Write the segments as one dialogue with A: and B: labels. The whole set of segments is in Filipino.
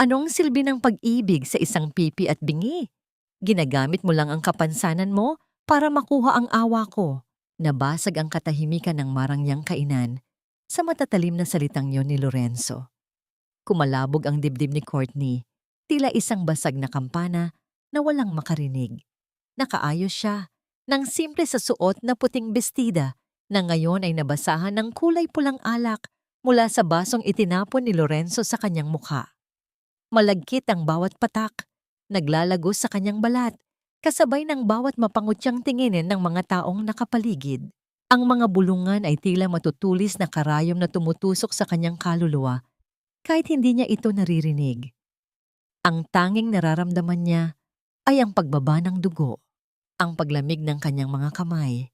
A: Anong silbi ng pag-ibig sa isang pipi at bingi? Ginagamit mo lang ang kapansanan mo para makuha ang awa ko. Nabasag ang katahimikan ng marangyang kainan sa matatalim na salitang yon ni Lorenzo. Kumalabog ang dibdib ni Courtney, tila isang basag na kampana na walang makarinig. Nakaayos siya, nang simple sa suot na puting bestida na ngayon ay nabasahan ng kulay pulang alak mula sa basong itinapon ni Lorenzo sa kanyang mukha. Malagkit ang bawat patak, naglalagos sa kanyang balat, kasabay ng bawat mapangutyang tinginin ng mga taong nakapaligid. Ang mga bulungan ay tila matutulis na karayom na tumutusok sa kanyang kaluluwa kahit hindi niya ito naririnig. Ang tanging nararamdaman niya ay ang pagbaba ng dugo, ang paglamig ng kanyang mga kamay,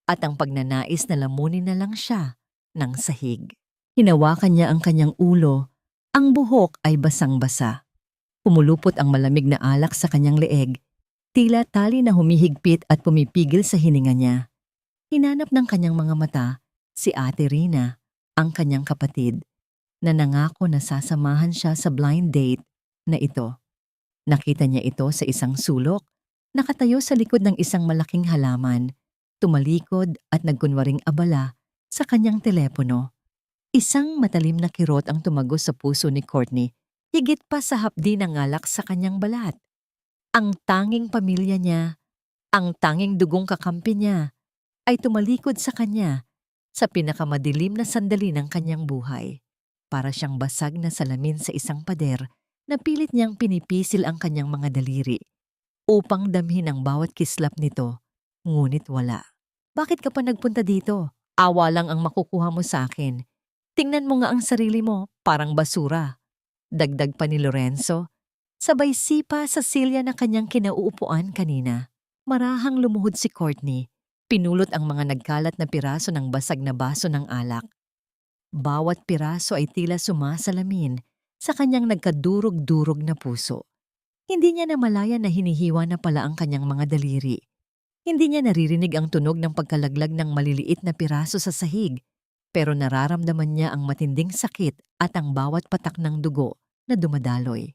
A: at ang pagnanais na lamunin na lang siya ng sahig. Hinawakan niya ang kanyang ulo, ang buhok ay basang-basa. Pumulupot ang malamig na alak sa kanyang leeg, tila tali na humihigpit at pumipigil sa hininga niya. Hinanap ng kanyang mga mata si Ate Rina, ang kanyang kapatid, na nangako na sasamahan siya sa blind date na ito. Nakita niya ito sa isang sulok, nakatayo sa likod ng isang malaking halaman, tumalikod at nagkunwaring abala sa kanyang telepono. Isang matalim na kirot ang tumagos sa puso ni Courtney, higit pa sa hapdi ng alak sa kanyang balat. Ang tanging pamilya niya, ang tanging dugong kakampi niya, ay tumalikod sa kanya sa pinakamadilim na sandali ng kanyang buhay. Para siyang basag na salamin sa isang pader na pilit niyang pinipisil ang kanyang mga daliri upang damhin ang bawat kislap nito, ngunit wala. Bakit ka pa nagpunta dito? Awa lang ang makukuha mo sa akin. Tingnan mo nga ang sarili mo, parang basura. Dagdag pa ni Lorenzo, sabay sipa sa silya na kanyang kinauupuan kanina. Marahang lumuhod si Courtney, pinulot ang mga nagkalat na piraso ng basag na baso ng alak. Bawat piraso ay tila sumasalamin sa kanyang nagkadurog-durog na puso. Hindi niya namalayan na hinihiwa na pala ang kanyang mga daliri. Hindi niya naririnig ang tunog ng pagkalaglag ng maliliit na piraso sa sahig, pero nararamdaman niya ang matinding sakit at ang bawat patak ng dugo na dumadaloy.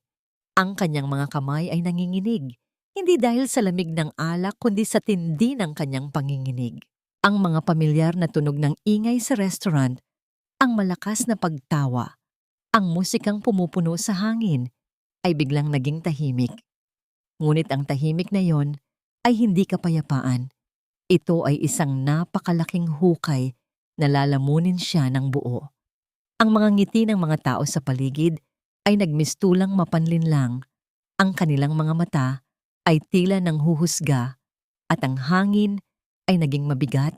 A: Ang kanyang mga kamay ay nanginginig, hindi dahil sa lamig ng alak kundi sa tindi ng kanyang panginginig. Ang mga pamilyar na tunog ng ingay sa restaurant, ang malakas na pagtawa, ang musikang pumupuno sa hangin, ay biglang naging tahimik. Ngunit ang tahimik na yon ay hindi kapayapaan. Ito ay isang napakalaking hukay na lalamunin siya ng buo. Ang mga ngiti ng mga tao sa paligid ay nagmistulang mapanlinlang. Ang kanilang mga mata ay tila nang huhusga at ang hangin ay naging mabigat,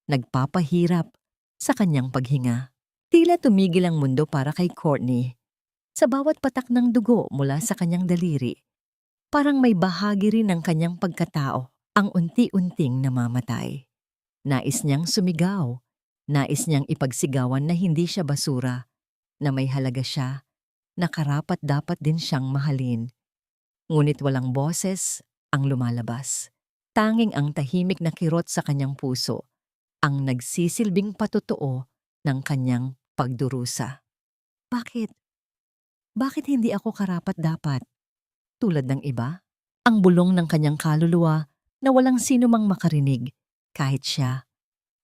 A: nagpapahirap sa kanyang paghinga. Tila tumigil ang mundo para kay Courtney. Sa bawat patak ng dugo mula sa kanyang daliri, parang may bahagi rin ng kanyang pagkatao ang unti-unting namamatay. Nais niyang sumigaw, nais niyang ipagsigawan na hindi siya basura, na may halaga siya, na karapat-dapat din siyang mahalin. Ngunit walang boses ang lumalabas. Tanging ang tahimik na kirot sa kanyang puso, ang nagsisilbing patotoo ng kanyang pagdurusa. Bakit? Bakit hindi ako karapat-dapat? Tulad ng iba? Ang bulong ng kanyang kaluluwa na walang sino mang makarinig, kahit siya.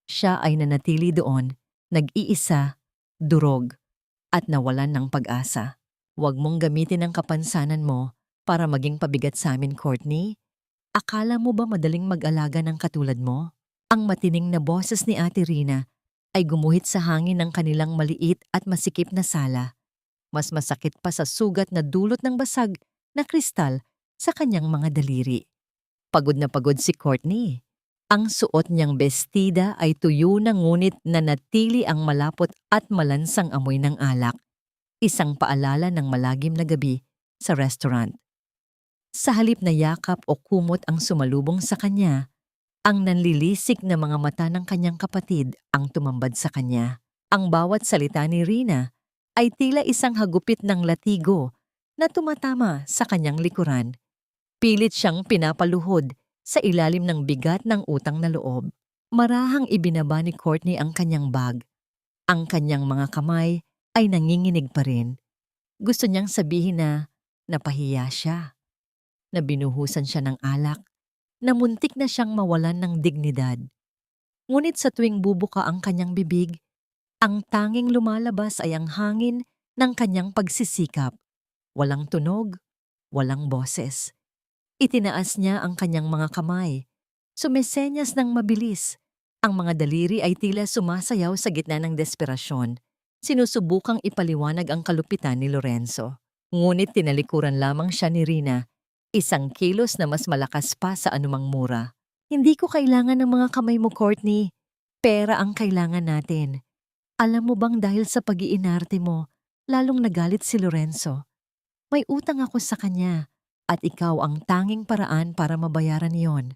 A: Siya ay nanatili doon, nag-iisa, durog, at nawalan ng pag-asa. Huwag mong gamitin ang kapansanan mo para maging pabigat sa amin, Courtney. Akala mo ba madaling mag-alaga ng katulad mo? Ang matining na boses ni Ate Rina ay gumuhit sa hangin ng kanilang maliit at masikip na sala. Mas masakit pa sa sugat na dulot ng basag na kristal sa kanyang mga daliri. Pagod na pagod si Courtney. Ang suot niyang bestida ay tuyo na ngunit nanatili ang malapot at malansang amoy ng alak. Isang paalala ng malagim na gabi sa restaurant. Sa halip na yakap o kumot ang sumalubong sa kanya, ang nanlilisik na mga mata ng kanyang kapatid ang tumambad sa kanya. Ang bawat salita ni Rina ay tila isang hagupit ng latigo na tumatama sa kanyang likuran. Pilit siyang pinapaluhod sa ilalim ng bigat ng utang na loob. Marahang ibinaba ni Courtney ang kanyang bag. Ang kanyang mga kamay ay nanginginig pa rin. Gusto niyang sabihin na napahiya siya, na binuhusan siya ng alak, na muntik na siyang mawalan ng dignidad. Ngunit sa tuwing bubuka ang kanyang bibig, ang tanging lumalabas ay ang hangin ng kanyang pagsisikap. Walang tunog, walang boses. Itinaas niya ang kanyang mga kamay. Sumesenyas ng mabilis. Ang mga daliri ay tila sumasayaw sa gitna ng desperasyon. Sinusubukang ipaliwanag ang kalupitan ni Lorenzo. Ngunit tinalikuran lamang siya ni Rina, isang kilos na mas malakas pa sa anumang mura. Hindi ko kailangan ng mga kamay mo, Courtney. Pera ang kailangan natin. Alam mo bang dahil sa pag-iinarte mo, lalong nagalit si Lorenzo. May utang ako sa kanya at ikaw ang tanging paraan para mabayaran iyon.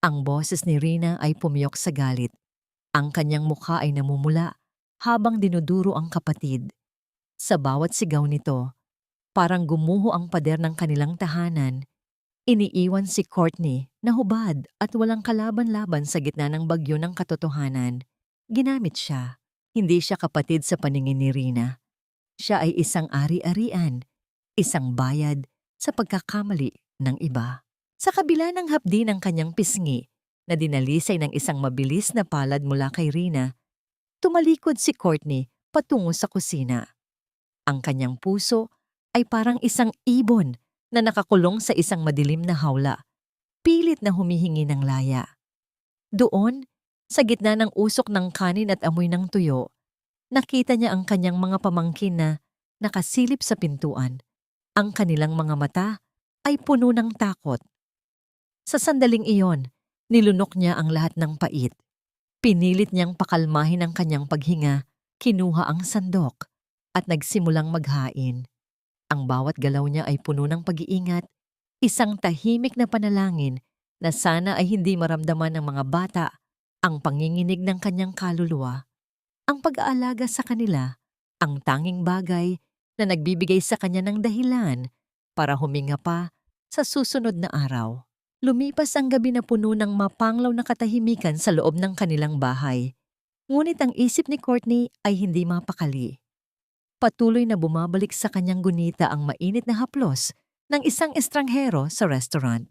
A: Ang boses ni Rina ay pumiyok sa galit. Ang kanyang mukha ay namumula habang dinuduro ang kapatid. Sa bawat sigaw nito, parang gumuho ang pader ng kanilang tahanan. Iniiwan si Courtney na hubad at walang kalaban-laban sa gitna ng bagyo ng katotohanan. Ginamit siya. Hindi siya kapatid sa paningin ni Rina. Siya ay isang ari-arian, isang bayad sa pagkakamali ng iba. Sa kabila ng hapdi ng kanyang pisngi na dinalisay ng isang mabilis na palad mula kay Rina, tumalikod si Courtney patungo sa kusina. Ang kanyang puso ay parang isang ibon na nakakulong sa isang madilim na hawla, pilit na humihingi ng laya. Doon, sa gitna ng usok ng kanin at amoy ng tuyo, nakita niya ang kanyang mga pamangkin na nakasilip sa pintuan. Ang kanilang mga mata ay puno ng takot. Sa sandaling iyon, nilunok niya ang lahat ng pait. Pinilit niyang pakalmahin ang kanyang paghinga, kinuha ang sandok, at nagsimulang maghain. Ang bawat galaw niya ay puno ng pag-iingat, isang tahimik na panalangin na sana ay hindi maramdaman ng mga bata ang panginginig ng kanyang kaluluwa. Ang pag-aalaga sa kanila, ang tanging bagay na nagbibigay sa kanya ng dahilan para huminga pa sa susunod na araw. Lumipas ang gabi na puno ng mapanglaw na katahimikan sa loob ng kanilang bahay. Ngunit ang isip ni Courtney ay hindi mapakali. Patuloy na bumabalik sa kanyang gunita ang mainit na haplos ng isang estranghero sa restaurant.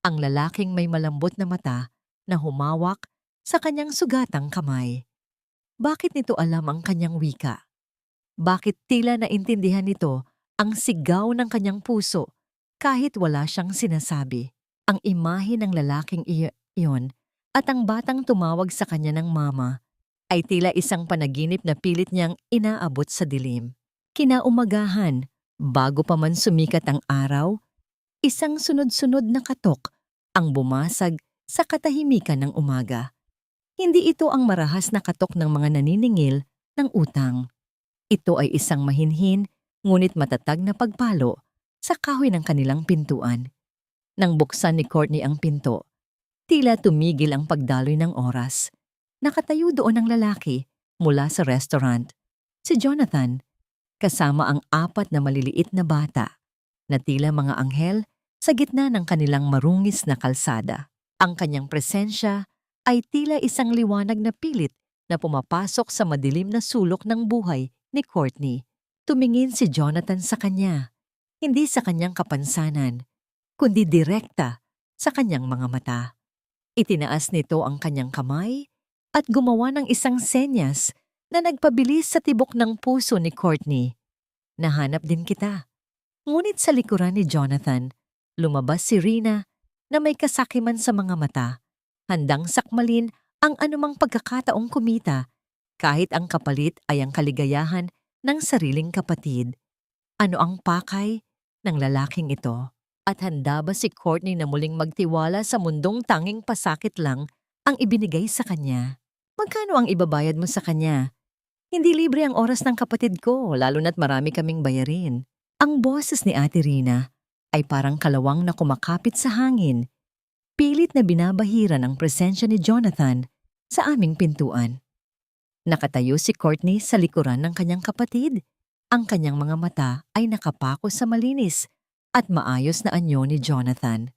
A: Ang lalaking may malambot na mata na humawak sa kanyang sugatang kamay. Bakit nito alam ang kanyang wika? Bakit tila naintindihan nito ang sigaw ng kanyang puso kahit wala siyang sinasabi? Ang imahe ng lalaking iyon at ang batang tumawag sa kanya ng mama ay tila isang panaginip na pilit niyang inaabot sa dilim. Kinaumagahan, bago pa man sumikat ang araw, isang sunod-sunod na katok ang bumasag sa katahimikan ng umaga. Hindi ito ang marahas na katok ng mga naniningil ng utang. Ito ay isang mahinhin ngunit matatag na pagpalo sa kahoy ng kanilang pintuan. Nang buksan ni Courtney ang pinto, tila tumigil ang pagdaloy ng oras. Nakatayo doon ang lalaki mula sa restaurant, si Jonathan, kasama ang 4 na maliliit na bata na tila mga anghel sa gitna ng kanilang marungis na kalsada. Ang kanyang presensya ay tila isang liwanag na pilit na pumapasok sa madilim na sulok ng buhay ni Courtney. Tumingin si Jonathan sa kanya, hindi sa kanyang kapansanan, kundi direkta sa kanyang mga mata. Itinaas nito ang kanyang kamay at gumawa ng isang senyas na nagpabilis sa tibok ng puso ni Courtney. Nahanap din kita. Ngunit sa likuran ni Jonathan, lumabas si Rina na may kasakiman sa mga mata, handang sakmalin ang anumang pagkakataong kumita kahit ang kapalit ay ang kaligayahan ng sariling kapatid. Ano ang pakay ng lalaking ito? At handa ba si Courtney na muling magtiwala sa mundong tanging pasakit lang ang ibinigay sa kanya? Magkano ang ibabayad mo sa kanya? Hindi libre ang oras ng kapatid ko, lalo na't marami kaming bayarin. Ang boses ni Ate Rina ay parang kalawang na kumakapit sa hangin. Pilit na binabahiran ang presensya ni Jonathan sa aming pintuan. Nakatayo si Courtney sa likuran ng kanyang kapatid. Ang kanyang mga mata ay nakapako sa malinis at maayos na anyo ni Jonathan.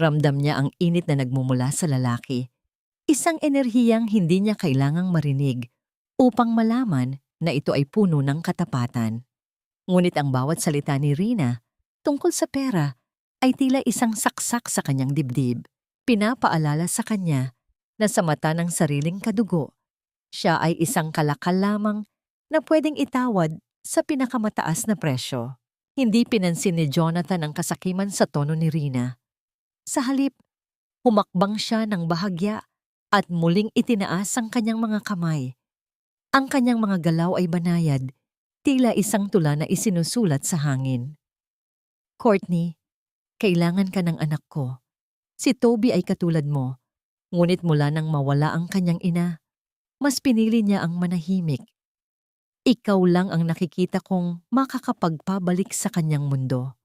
A: Ramdam niya ang init na nagmumula sa lalaki. Isang enerhiyang hindi niya kailangang marinig upang malaman na ito ay puno ng katapatan. Ngunit ang bawat salita ni Rina tungkol sa pera ay tila isang saksak sa kanyang dibdib. Pinapaalala sa kanya na sa mata ng sariling kadugo, siya ay isang kalakal lamang na pwedeng itawad sa pinakamataas na presyo. Hindi pinansin ni Jonathan ang kasakiman sa tono ni Rina. Sa halip, humakbang siya ng bahagya at muling itinaas ang kanyang mga kamay. Ang kanyang mga galaw ay banayad, tila isang tula na isinusulat sa hangin. Courtney, kailangan ka ng anak ko. Si Toby ay katulad mo, ngunit mula nang mawala ang kanyang ina, mas pinili niya ang manahimik. Ikaw lang ang nakikita kong makakapagpabalik sa kanyang mundo.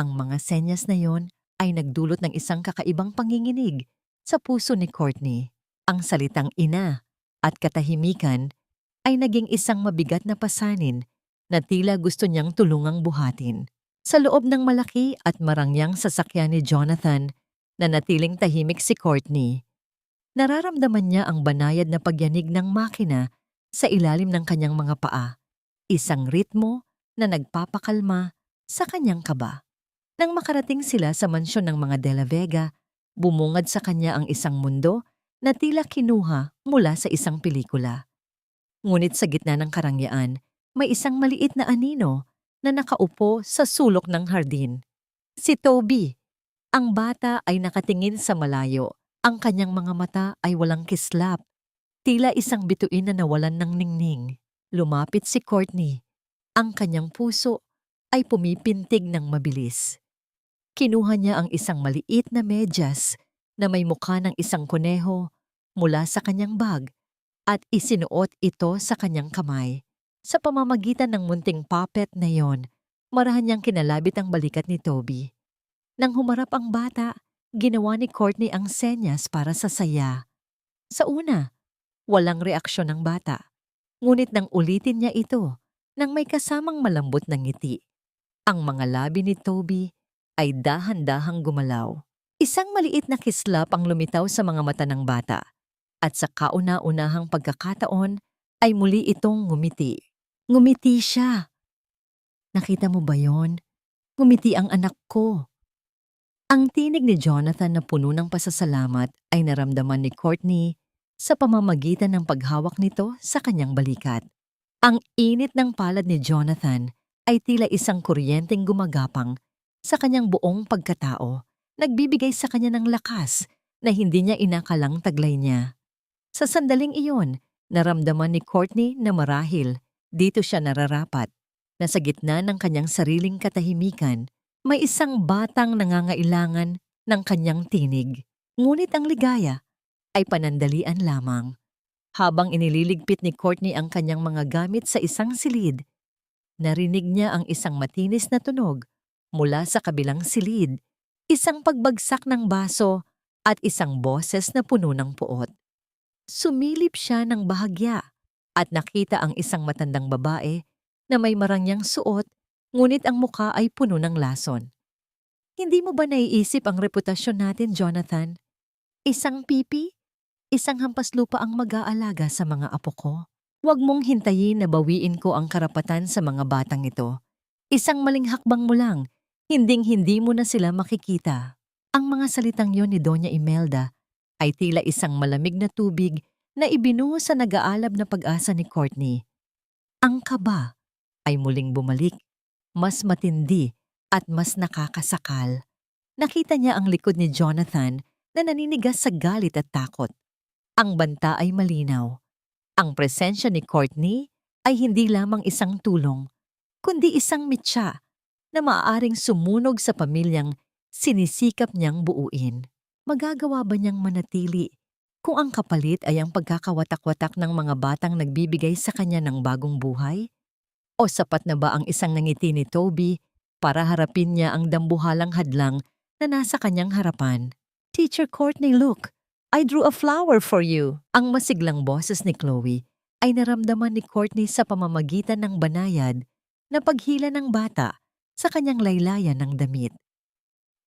A: Ang mga senyas na yon ay nagdulot ng isang kakaibang panginginig sa puso ni Courtney. Ang salitang ina at katahimikan ay naging isang mabigat na pasanin na tila gusto niyang tulungang buhatin. Sa loob ng malaki at marangyang sasakyan ni Jonathan na natiling tahimik si Courtney, nararamdaman niya ang banayad na pagyanig ng makina sa ilalim ng kanyang mga paa, isang ritmo na nagpapakalma sa kanyang kaba. Nang makarating sila sa mansyon ng mga De La Vega, bumungad sa kanya ang isang mundo na tila kinuha mula sa isang pelikula. Ngunit sa gitna ng karangyaan, may isang maliit na anino na nakaupo sa sulok ng hardin. Si Toby. Ang bata ay nakatingin sa malayo. Ang kanyang mga mata ay walang kislap. Tila isang bituin na nawalan ng ningning. Lumapit si Courtney. Ang kanyang puso ay pumipintig ng mabilis. Kinuha niya ang isang maliit na medyas na may mukha ng isang kuneho mula sa kanyang bag at isinuot ito sa kanyang kamay. Sa pamamagitan ng munting puppet na yon, marahan niyang kinalabit ang balikat ni Toby. Nang humarap ang bata, ginawa ni Courtney ang senyas para sa saya. Sa una, walang reaksyon ng bata. Ngunit nang ulitin niya ito, nang may kasamang malambot na ngiti, ang mga labi ni Toby ay dahan-dahang gumalaw. Isang maliit na kislap ang lumitaw sa mga mata ng bata, at sa kauna-unahang pagkakataon ay muli itong ngumiti. Ngumiti siya. Nakita mo ba yon? Ngumiti ang anak ko. Ang tinig ni Jonathan na puno ng pasasalamat ay naramdaman ni Courtney sa pamamagitan ng paghawak nito sa kanyang balikat. Ang init ng palad ni Jonathan ay tila isang kuryenteng gumagapang sa kanyang buong pagkatao, nagbibigay sa kanya ng lakas na hindi niya inakalang taglay niya. Sa sandaling iyon, naramdaman ni Courtney na marahil dito siya nararapat, na sa gitna ng kanyang sariling katahimikan, may isang batang nangangailangan ng kanyang tinig. Ngunit ang ligaya ay panandalian lamang. Habang inililigpit ni Courtney ang kanyang mga gamit sa isang silid, narinig niya ang isang matinis na tunog mula sa kabilang silid, isang pagbagsak ng baso at isang boses na puno ng puot. Sumilip siya ng bahagya at nakita ang isang matandang babae na may marangyang suot, ngunit ang muka ay puno ng lason. Hindi mo ba naiisip ang reputasyon natin, Jonathan? Isang pipi? Isang hampas lupa ang mag-aalaga sa mga apo ko. Huwag mong hintayin na bawiin ko ang karapatan sa mga batang ito. Isang maling hakbang mo lang, hinding-hindi mo na sila makikita. Ang mga salitang yon ni Doña Imelda ay tila isang malamig na tubig na ibinuhos sa nag-aalab na pag-asa ni Courtney. Ang kaba ay muling bumalik, mas matindi at mas nakakasakal. Nakita niya ang likod ni Jonathan na naninigas sa galit at takot. Ang banta ay malinaw. Ang presensya ni Courtney ay hindi lamang isang tulong, kundi isang mitya na maaaring sumunog sa pamilyang sinisikap niyang buuin. Magagawa ba niyang manatili kung ang kapalit ay ang pagkakawatak-watak ng mga batang nagbibigay sa kanya ng bagong buhay? O sapat na ba ang isang nangiti ni Toby para harapin niya ang dambuhalang hadlang na nasa kanyang harapan? Teacher Courtney, look! I drew a flower for you. Ang masiglang boses ni Chloe ay naramdaman ni Courtney sa pamamagitan ng banayad na paghila ng bata sa kanyang laylayan ng damit.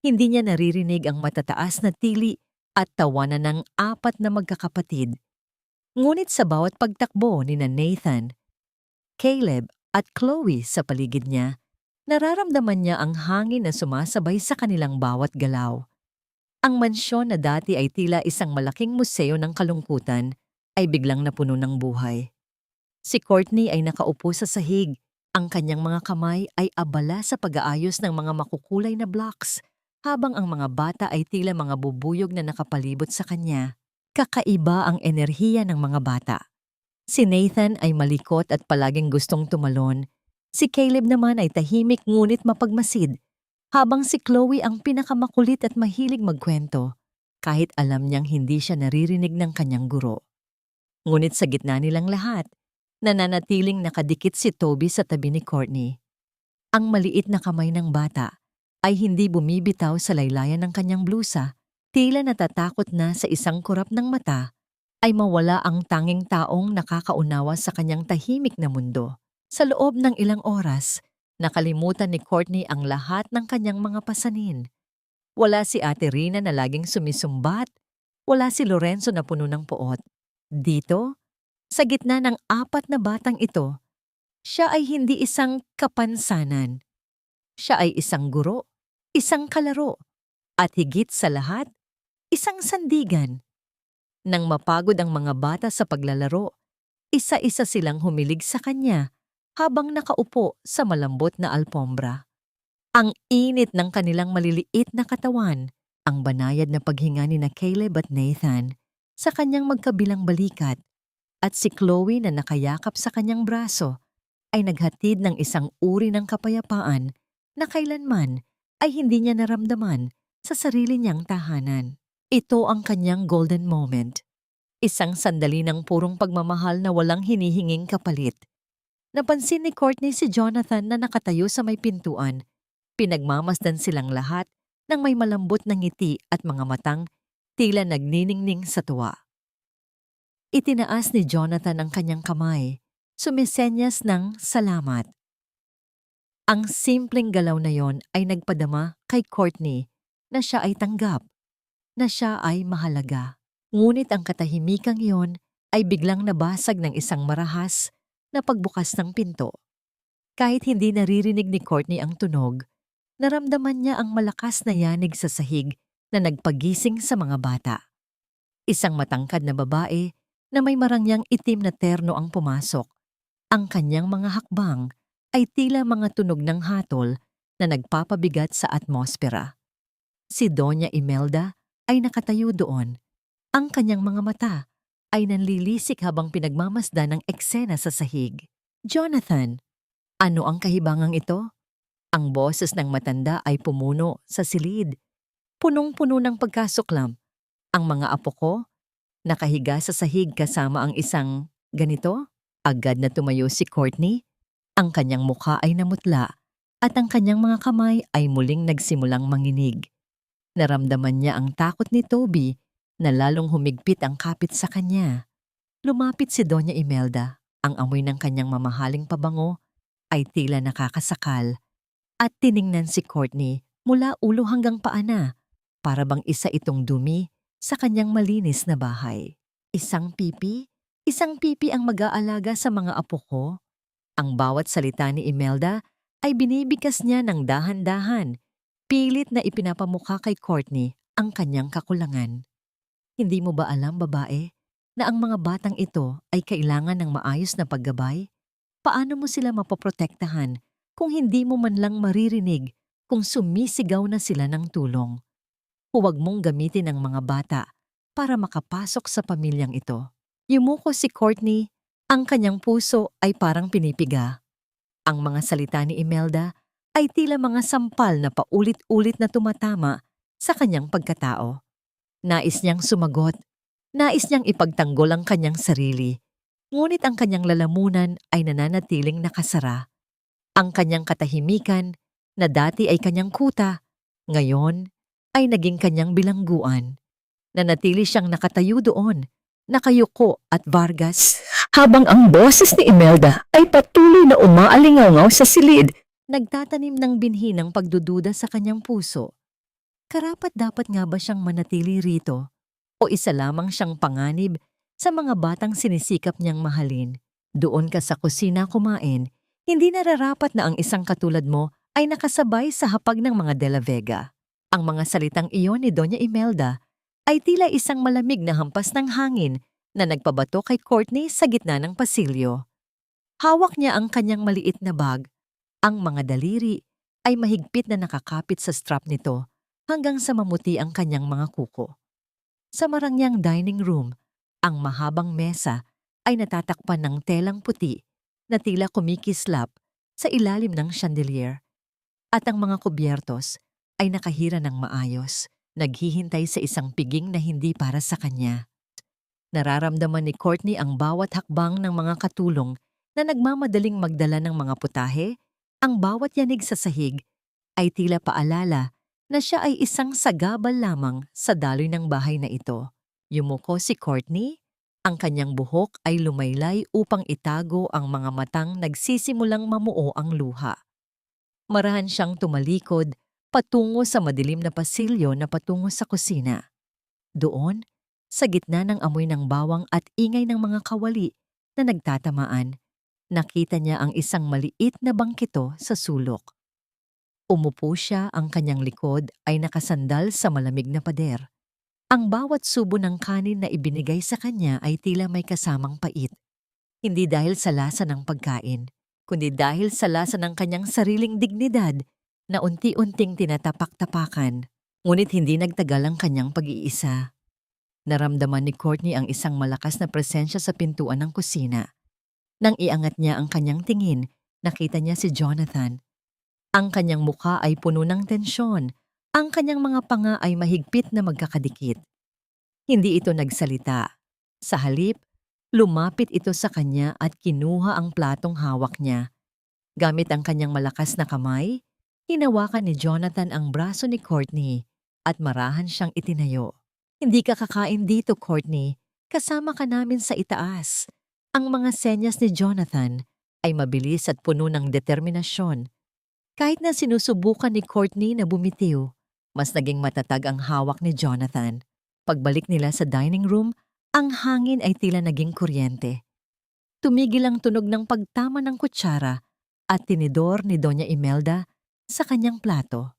A: Hindi niya naririnig ang matataas na tili at tawanan ng 4 na magkakapatid. Ngunit sa bawat pagtakbo ni Nathan, Caleb at Chloe sa paligid niya, nararamdaman niya ang hangin na sumasabay sa kanilang bawat galaw. Ang mansyon na dati ay tila isang malaking museo ng kalungkutan ay biglang napuno ng buhay. Si Courtney ay nakaupo sa sahig. Ang kanyang mga kamay ay abala sa pag-aayos ng mga makukulay na blocks, habang ang mga bata ay tila mga bubuyog na nakapalibot sa kanya. Kakaiba ang enerhiya ng mga bata. Si Nathan ay malikot at palaging gustong tumalon. Si Caleb naman ay tahimik ngunit mapagmasid, habang si Chloe ang pinakamakulit at mahilig magkwento, kahit alam niyang hindi siya naririnig ng kanyang guro. Ngunit sa gitna nilang lahat, nananatiling nakadikit si Toby sa tabi ni Courtney. Ang maliit na kamay ng bata ay hindi bumibitaw sa laylayan ng kanyang blusa, tila natatakot na sa isang kurap ng mata ay mawala ang tanging taong nakakaunawa sa kanyang tahimik na mundo. Sa loob ng ilang oras, nakalimutan ni Courtney ang lahat ng kanyang mga pasanin. Wala si Ate Rina na laging sumisumbat, wala si Lorenzo na puno ng poot. Dito, sa gitna ng 4 na batang ito, siya ay hindi isang kapansanan. Siya ay isang guro, isang kalaro, at higit sa lahat, isang sandigan. Nang mapagod ang mga bata sa paglalaro, isa-isa silang humilig sa kanya habang nakaupo sa malambot na alpombra. Ang init ng kanilang maliliit na katawan, ang banayad na paghinga ni na Caleb at Nathan sa kanyang magkabilang balikat, at si Chloe na nakayakap sa kanyang braso ay naghatid ng isang uri ng kapayapaan na kailanman ay hindi niya naramdaman sa sarili niyang tahanan. Ito ang kanyang golden moment. Isang sandali ng purong pagmamahal na walang hinihinging kapalit. Napansin ni Courtney si Jonathan na nakatayo sa may pintuan. Pinagmamasdan silang lahat ng may malambot na ngiti at mga matang tila nagniningning sa tuwa. Itinaas ni Jonathan ang kanyang kamay, sumisenyas ng salamat. Ang simpleng galaw na yon ay nagpadama kay Courtney na siya ay tanggap, na siya ay mahalaga. Ngunit ang katahimikang iyon ay biglang nabasag ng isang marahas na pagbukas ng pinto. Kahit hindi naririnig ni Courtney ang tunog, naramdaman niya ang malakas na yanig sa sahig na nagpagising sa mga bata. Isang matangkad na babae na may marangyang itim na terno ang pumasok. Ang kanyang mga hakbang ay tila mga tunog ng hatol na nagpapabigat sa atmospera. Si Doña Imelda ay nakatayo doon. Ang kanyang mga mata ay nanlilisik habang pinagmamasdan ng eksena sa sahig. Jonathan, ano ang kahibangang ito? Ang boses ng matanda ay pumuno sa silid. Punong-puno ng pagkasuklam. Ang mga apo ko, nakahiga sa sahig kasama ang isang ganito. Agad na tumayo si Courtney. Ang kanyang mukha ay namutla at ang kanyang mga kamay ay muling nagsimulang manginig. Naramdaman niya ang takot ni Toby na lalong humigpit ang kapit sa kanya. Lumapit si Doña Imelda. Ang amoy ng kanyang mamahaling pabango ay tila nakakasakal. At tiningnan si Courtney mula ulo hanggang paa na, para bang isa itong dumi sa kanyang malinis na bahay. Isang pipi? Isang pipi ang mag-aalaga sa mga apo ko? Ang bawat salita ni Imelda ay binibigkas niya ng dahan-dahan. Pilit na ipinapamukha kay Courtney ang kanyang kakulangan. Hindi mo ba alam, babae, na ang mga batang ito ay kailangan ng maayos na paggabay? Paano mo sila mapoprotektahan kung hindi mo man lang maririnig kung sumisigaw na sila ng tulong? Huwag mong gamitin ang mga bata para makapasok sa pamilyang ito. Yumuko si Courtney, ang kanyang puso ay parang pinipiga. Ang mga salita ni Imelda ay tila mga sampal na paulit-ulit na tumatama sa kanyang pagkatao. Nais niyang sumagot, nais niyang ipagtanggol ang kanyang sarili, ngunit ang kanyang lalamunan ay nananatiling nakasara. Ang kanyang katahimikan, na dati ay kanyang kuta, ngayon ay naging kanyang bilangguan. Nanatili siyang nakatayo doon, nakayuko at Vargas, habang ang boses ni Imelda ay patuloy na umaalingaw sa silid, nagtatanim ng binhi ng pagdududa sa kanyang puso. Karapat-dapat nga ba siyang manatili rito? O isa lamang siyang panganib sa mga batang sinisikap niyang mahalin? Doon ka sa kusina kumain, Hindi nararapat na ang isang katulad mo ay nakasabay sa hapag ng mga De La Vega. Ang mga salitang iyon ni Doña Imelda ay tila isang malamig na hampas ng hangin na nagpabato kay Courtney sa gitna ng pasilyo. Hawak niya ang kanyang maliit na bag. Ang mga daliri ay mahigpit na nakakapit sa strap nito hanggang sa mamuti ang kanyang mga kuko. Sa marangyang dining room, ang mahabang mesa ay natatakpan ng telang puti na tila kumikislap sa ilalim ng chandelier at ang mga kubyertos ay nakahira ng maayos, naghihintay sa isang piging na hindi para sa kanya. Nararamdaman ni Courtney ang bawat hakbang ng mga katulong na nagmamadaling magdala ng mga putahe, ang bawat yanig sa sahig ay tila paalala na siya ay isang sagabal lamang sa daloy ng bahay na ito. Yumuko si Courtney, ang kanyang buhok ay lumaylay upang itago ang mga matang nagsisimulang mamuo ang luha. Marahan siyang tumalikod patungo sa madilim na pasilyo na patungo sa kusina. Doon, sa gitna ng amoy ng bawang at ingay ng mga kawali na nagtatamaan, nakita niya ang isang maliit na bangkito sa sulok. Umupo siya, ang kanyang likod ay nakasandal sa malamig na pader. Ang bawat subo ng kanin na ibinigay sa kanya ay tila may kasamang pait. Hindi dahil sa lasa ng pagkain, kundi dahil sa lasa ng kanyang sariling dignidad na unti-unting tinatapak-tapakan, ngunit hindi nagtagal ang kanyang pag-iisa. Naramdaman ni Courtney ang isang malakas na presensya sa pintuan ng kusina. Nang iangat niya ang kanyang tingin, nakita niya si Jonathan. Ang kanyang mukha ay puno ng tensyon. Ang kanyang mga panga ay mahigpit na magkakadikit. Hindi ito nagsalita. Sa halip, lumapit ito sa kanya at kinuha ang platong hawak niya. Gamit ang kanyang malakas na kamay, hinawakan ni Jonathan ang braso ni Courtney at marahan siyang itinayo. Hindi ka kakain dito, Courtney. Kasama ka namin sa itaas. Ang mga senyas ni Jonathan ay mabilis at puno ng determinasyon. Kahit na sinusubukan ni Courtney na bumitiw, mas naging matatag ang hawak ni Jonathan. Pagbalik nila sa dining room, ang hangin ay tila naging kuryente. Tumigil ang tunog ng pagtama ng kutsara at tinidor ni Doña Imelda sa kanyang plato.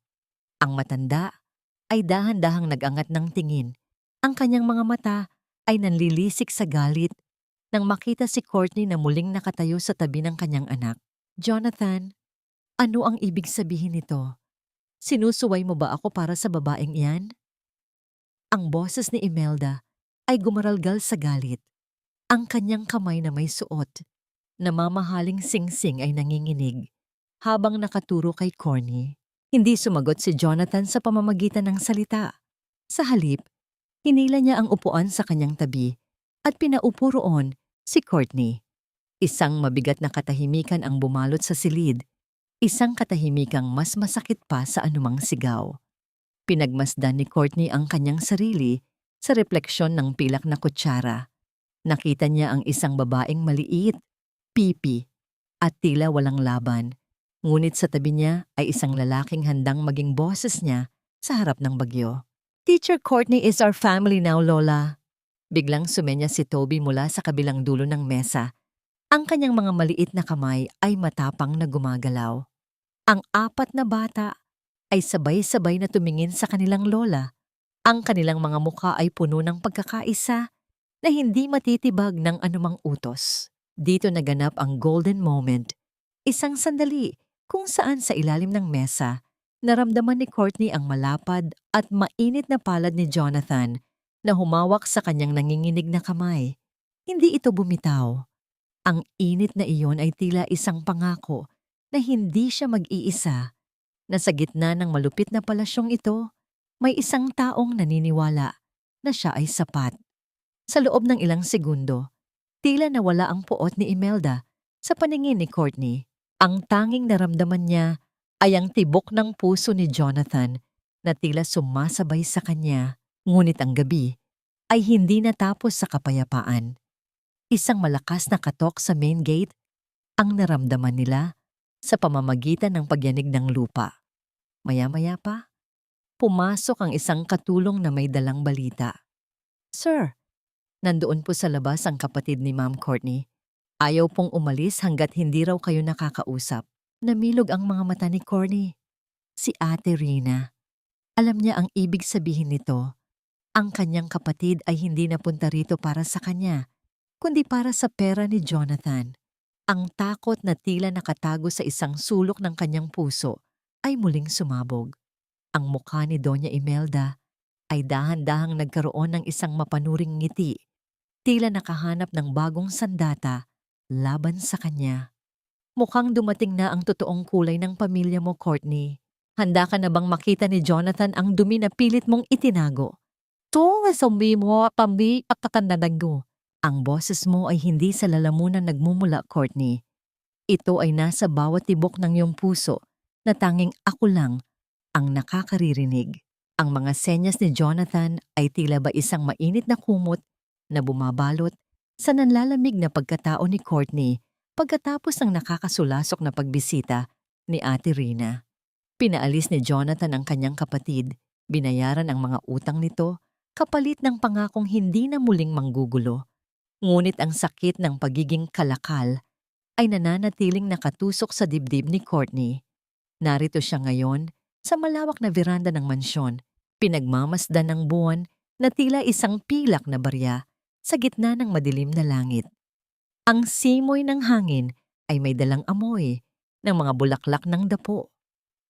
A: Ang matanda ay dahan-dahang nag-angat ng tingin. Ang kanyang mga mata ay nanlilisik sa galit nang makita si Courtney na muling nakatayo sa tabi ng kanyang anak. Jonathan, ano ang ibig sabihin nito? Sinusuway mo ba ako para sa babaeng iyan? Ang boses ni Imelda ay gumaralgal sa galit. Ang kanyang kamay na may suot, na mamahaling singsing ay nanginginig habang nakaturo kay Courtney. Hindi sumagot si Jonathan sa pamamagitan ng salita. Sa halip, hinila niya ang upuan sa kanyang tabi at pinaupo roon si Courtney. Isang mabigat na katahimikan ang bumalot sa silid, isang katahimikang mas masakit pa sa anumang sigaw. Pinagmasdan ni Courtney ang kanyang sarili sa refleksyon ng pilak na kutsara. Nakita niya ang isang babaeng maliit, pipi, at tila walang laban. Ngunit sa tabi niya ay isang lalaking handang maging boses niya sa harap ng bagyo. Teacher Courtney is our family now, Lola. Biglang sumenya si Toby mula sa kabilang dulo ng mesa. Ang kanyang mga maliit na kamay ay matapang na gumagalaw. Ang apat na bata ay sabay-sabay na tumingin sa kanilang lola. Ang kanilang mga mukha ay puno ng pagkakaisa na hindi matitibag ng anumang utos. Dito naganap ang golden moment. Isang sandali kung saan sa ilalim ng mesa, naramdaman ni Courtney ang malapad at mainit na palad ni Jonathan na humawak sa kanyang nanginginig na kamay. Hindi ito bumitaw. Ang init na iyon ay tila isang pangako na hindi siya mag-iisa, na sa gitna ng malupit na palasyong ito, may isang taong naniniwala na siya ay sapat. Sa loob ng ilang segundo, tila nawala ang puot ni Imelda sa paningin ni Courtney. Ang tanging naramdaman niya ay ang tibok ng puso ni Jonathan na tila sumasabay sa kanya. Ngunit ang gabi ay hindi natapos sa kapayapaan. Isang malakas na katok sa main gate ang naramdaman nila sa pamamagitan ng pagyanig ng lupa. Maya-maya pa, pumasok ang isang katulong na may dalang balita. Sir, nandoon po sa labas ang kapatid ni Ma'am Courtney Ayaw pong umalis hanggat hindi raw kayo nakakausap. Namilog ang mga mata ni Corny. Si Ate Rina. Alam niya ang ibig sabihin nito. Ang kanyang kapatid ay hindi napunta rito para sa kanya, kundi para sa pera ni Jonathan. Ang takot na tila nakatago sa isang sulok ng kanyang puso ay muling sumabog. Ang mukha ni Doña Imelda ay dahan-dahang nagkaroon ng isang mapanuring ngiti, tila nakahanap ng bagong sandata laban sa kanya. Mukhang dumating na ang totoong kulay ng pamilya mo, Courtney. Handa ka na bang makita ni Jonathan ang dumi na pilit mong itinago? To, sabi mo, pambi, pagkatandanago. Ang boses mo ay hindi sa lalamunan nagmumula, Courtney. Ito ay nasa bawat tibok ng iyong puso na tanging ako lang ang nakakaririnig. Ang mga senyas ni Jonathan ay tila ba isang mainit na kumot na bumabalot sa nanlalamig na pagkatao ni Courtney pagkatapos ng nakakasulasok na pagbisita ni Ate Rina. Pinaalis ni Jonathan ang kanyang kapatid, binayaran ang mga utang nito, kapalit ng pangakong hindi na muling manggugulo. Ngunit ang sakit ng pagiging kalakal ay nananatiling nakatusok sa dibdib ni Courtney. Narito siya ngayon sa malawak na veranda ng mansyon, pinagmamasdan ng buwan na tila isang pilak na barya sa gitna ng madilim na langit. Ang simoy ng hangin ay may dalang amoy ng mga bulaklak ng dapo,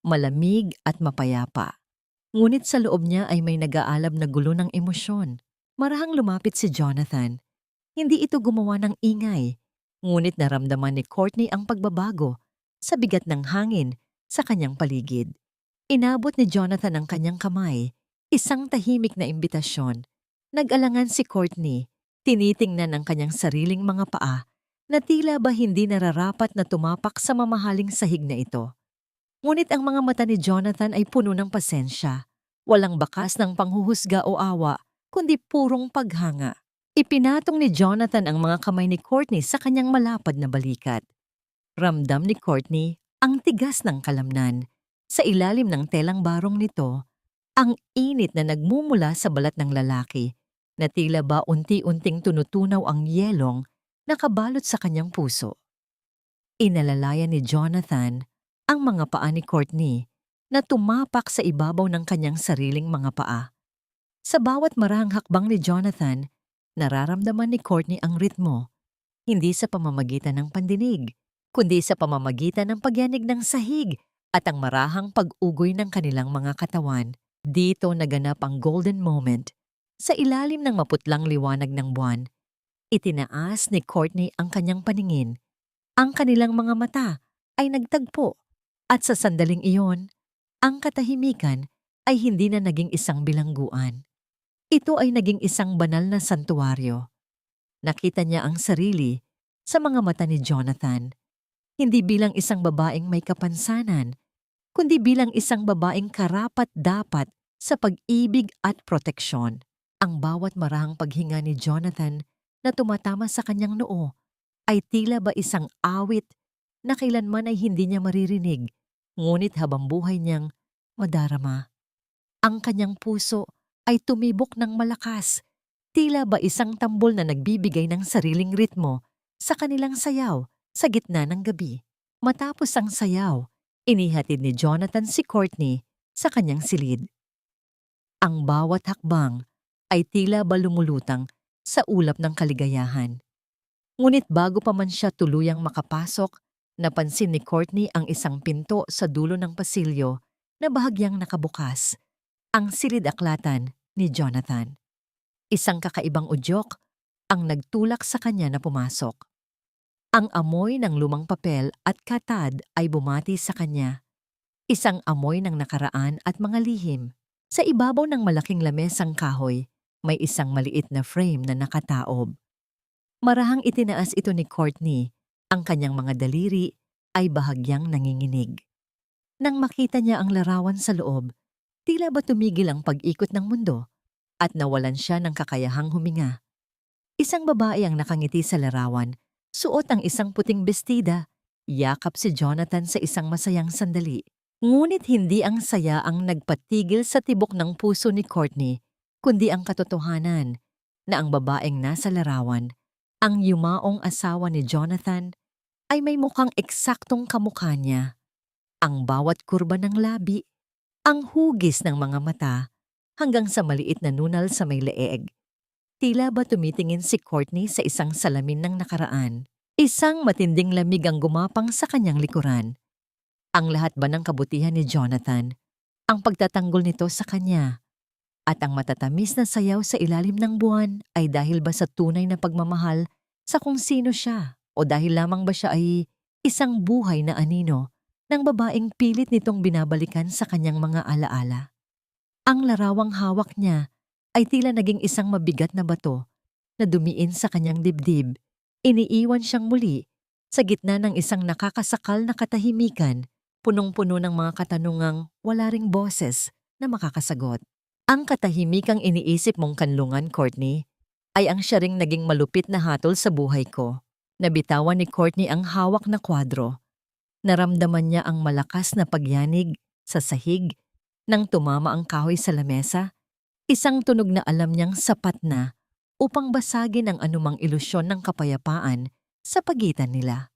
A: malamig at mapayapa. Ngunit sa loob niya ay may nag-aalab na gulo ng emosyon. Marahang lumapit si Jonathan. Hindi ito gumawa ng ingay, ngunit naramdaman ni Courtney ang pagbabago sa bigat ng hangin sa kanyang paligid. Inabot ni Jonathan ang kanyang kamay, isang tahimik na imbitasyon. Nag-alangan si Courtney, tinitingnan ang kanyang sariling mga paa na tila ba hindi nararapat na tumapak sa mamahaling sahig na ito. Ngunit ang mga mata ni Jonathan ay puno ng pasensya. Walang bakas ng panghuhusga o awa, kundi purong paghanga. Ipinatong ni Jonathan ang mga kamay ni Courtney sa kanyang malapad na balikat. Ramdam ni Courtney ang tigas ng kalamnan. Sa ilalim ng telang barong nito, ang init na nagmumula sa balat ng lalaki na tila ba unti-unting tunutunaw ang yelong nakabalot sa kanyang puso. Inalalayan ni Jonathan ang mga paa ni Courtney na tumapak sa ibabaw ng kanyang sariling mga paa. Sa bawat marahang hakbang ni Jonathan, nararamdaman ni Courtney ang ritmo, hindi sa pamamagitan ng pandinig, kundi sa pamamagitan ng pagyanig ng sahig at ang marahang pag-ugoy ng kanilang mga katawan. Dito naganap ang golden moment. Sa ilalim ng maputlang liwanag ng buwan, itinaas ni Courtney ang kanyang paningin. Ang kanilang mga mata ay nagtagpo. At sa sandaling iyon, ang katahimikan ay hindi na naging isang bilangguan. Ito ay naging isang banal na santuwaryo. Nakita niya ang sarili sa mga mata ni Jonathan, hindi bilang isang babaeng may kapansanan, kundi bilang isang babaeng karapat-dapat sa pag-ibig at proteksyon. Ang bawat marahang paghinga ni Jonathan na tumatama sa kanyang noo ay tila ba isang awit na kailanman ay hindi niya maririnig, ngunit habang buhay niyang madarama. Ang kanyang puso ay tumibok ng malakas, tila ba isang tambol na nagbibigay ng sariling ritmo sa kanilang sayaw sa gitna ng gabi. Matapos ang sayaw, inihatid ni Jonathan si Courtney sa kanyang silid. Ang bawat hakbang ay tila ba lumulutang sa ulap ng kaligayahan. Ngunit bago pa man siya tuluyang makapasok, napansin ni Courtney ang isang pinto sa dulo ng pasilyo na bahagyang nakabukas, ang silid-aklatan ni Jonathan. Isang kakaibang udyok ang nagtulak sa kanya na pumasok. Ang amoy ng lumang papel at katad ay bumati sa kanya. Isang amoy ng nakaraan at mga lihim. Sa ibabaw ng malaking lamesang kahoy, may isang maliit na frame na nakataob. Marahang itinaas ito ni Courtney, ang kanyang mga daliri ay bahagyang nanginginig. Nang makita niya ang larawan sa loob, tila ba tumigil ang pag-ikot ng mundo at nawalan siya ng kakayahang huminga. Isang babae ang nakangiti sa larawan, suot ang isang puting bestida, yakap si Jonathan sa isang masayang sandali. Ngunit hindi ang saya ang nagpatigil sa tibok ng puso ni Courtney, kundi ang katotohanan na ang babaeng nasa larawan Ang yumaong asawa ni Jonathan ay may mukhang eksaktong kamukha niya. Ang bawat kurba ng labi, ang hugis ng mga mata, hanggang sa maliit na nunal sa may leeg. Tila ba tumitingin si Courtney sa isang salamin ng nakaraan? Isang matinding lamig ang gumapang sa kanyang likuran. Ang lahat ba ng kabutihan ni Jonathan, ang pagtatanggol nito sa kanya, at ang matatamis na sayaw sa ilalim ng buwan ay dahil ba sa tunay na pagmamahal sa kung sino siya o dahil lamang ba siya ay isang buhay na anino ng babaeng pilit nitong binabalikan sa kanyang mga alaala? Ang larawang hawak niya ay tila naging isang mabigat na bato na dumiin sa kanyang dibdib. Iniiwan siyang muli sa gitna ng isang nakakasakal na katahimikan, punong-puno ng mga katanungang wala ring boses na makakasagot. Ang katahimikang iniisip mong kanlungan, Courtney, ay ang siya ring naging malupit na hatol sa buhay ko. Nabitawan ni Courtney ang hawak na kwadro. Naramdaman niya ang malakas na pagyanig sa sahig nang tumama ang kahoy sa lamesa. Isang tunog na alam niyang sapat na upang basagin ang anumang ilusyon ng kapayapaan sa pagitan nila.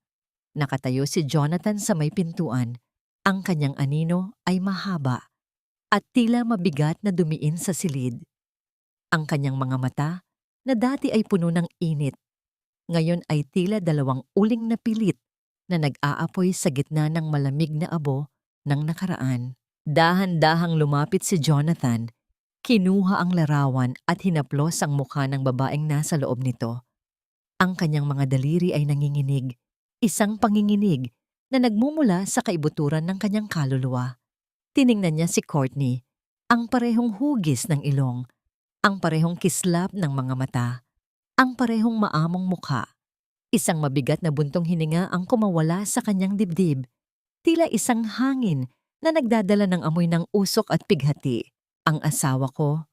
A: Nakatayo si Jonathan sa may pintuan. Ang kanyang anino ay mahaba at tila mabigat na dumiin sa silid. Ang kanyang mga mata, na dati ay puno ng init, ngayon ay tila dalawang uling na pilit na nag-aapoy sa gitna ng malamig na abo ng nakaraan. Dahan-dahang lumapit si Jonathan, kinuha ang larawan at hinaplos ang mukha ng babaeng nasa loob nito. Ang kanyang mga daliri ay nanginginig, isang panginginig na nagmumula sa kaibuturan ng kanyang kaluluwa. Tiningnan niya si Courtney, ang parehong hugis ng ilong, ang parehong kislap ng mga mata, ang parehong maamong mukha. Isang mabigat na buntong hininga ang kumawala sa kanyang dibdib, tila isang hangin na nagdadala ng amoy ng usok at pighati. Ang asawa ko,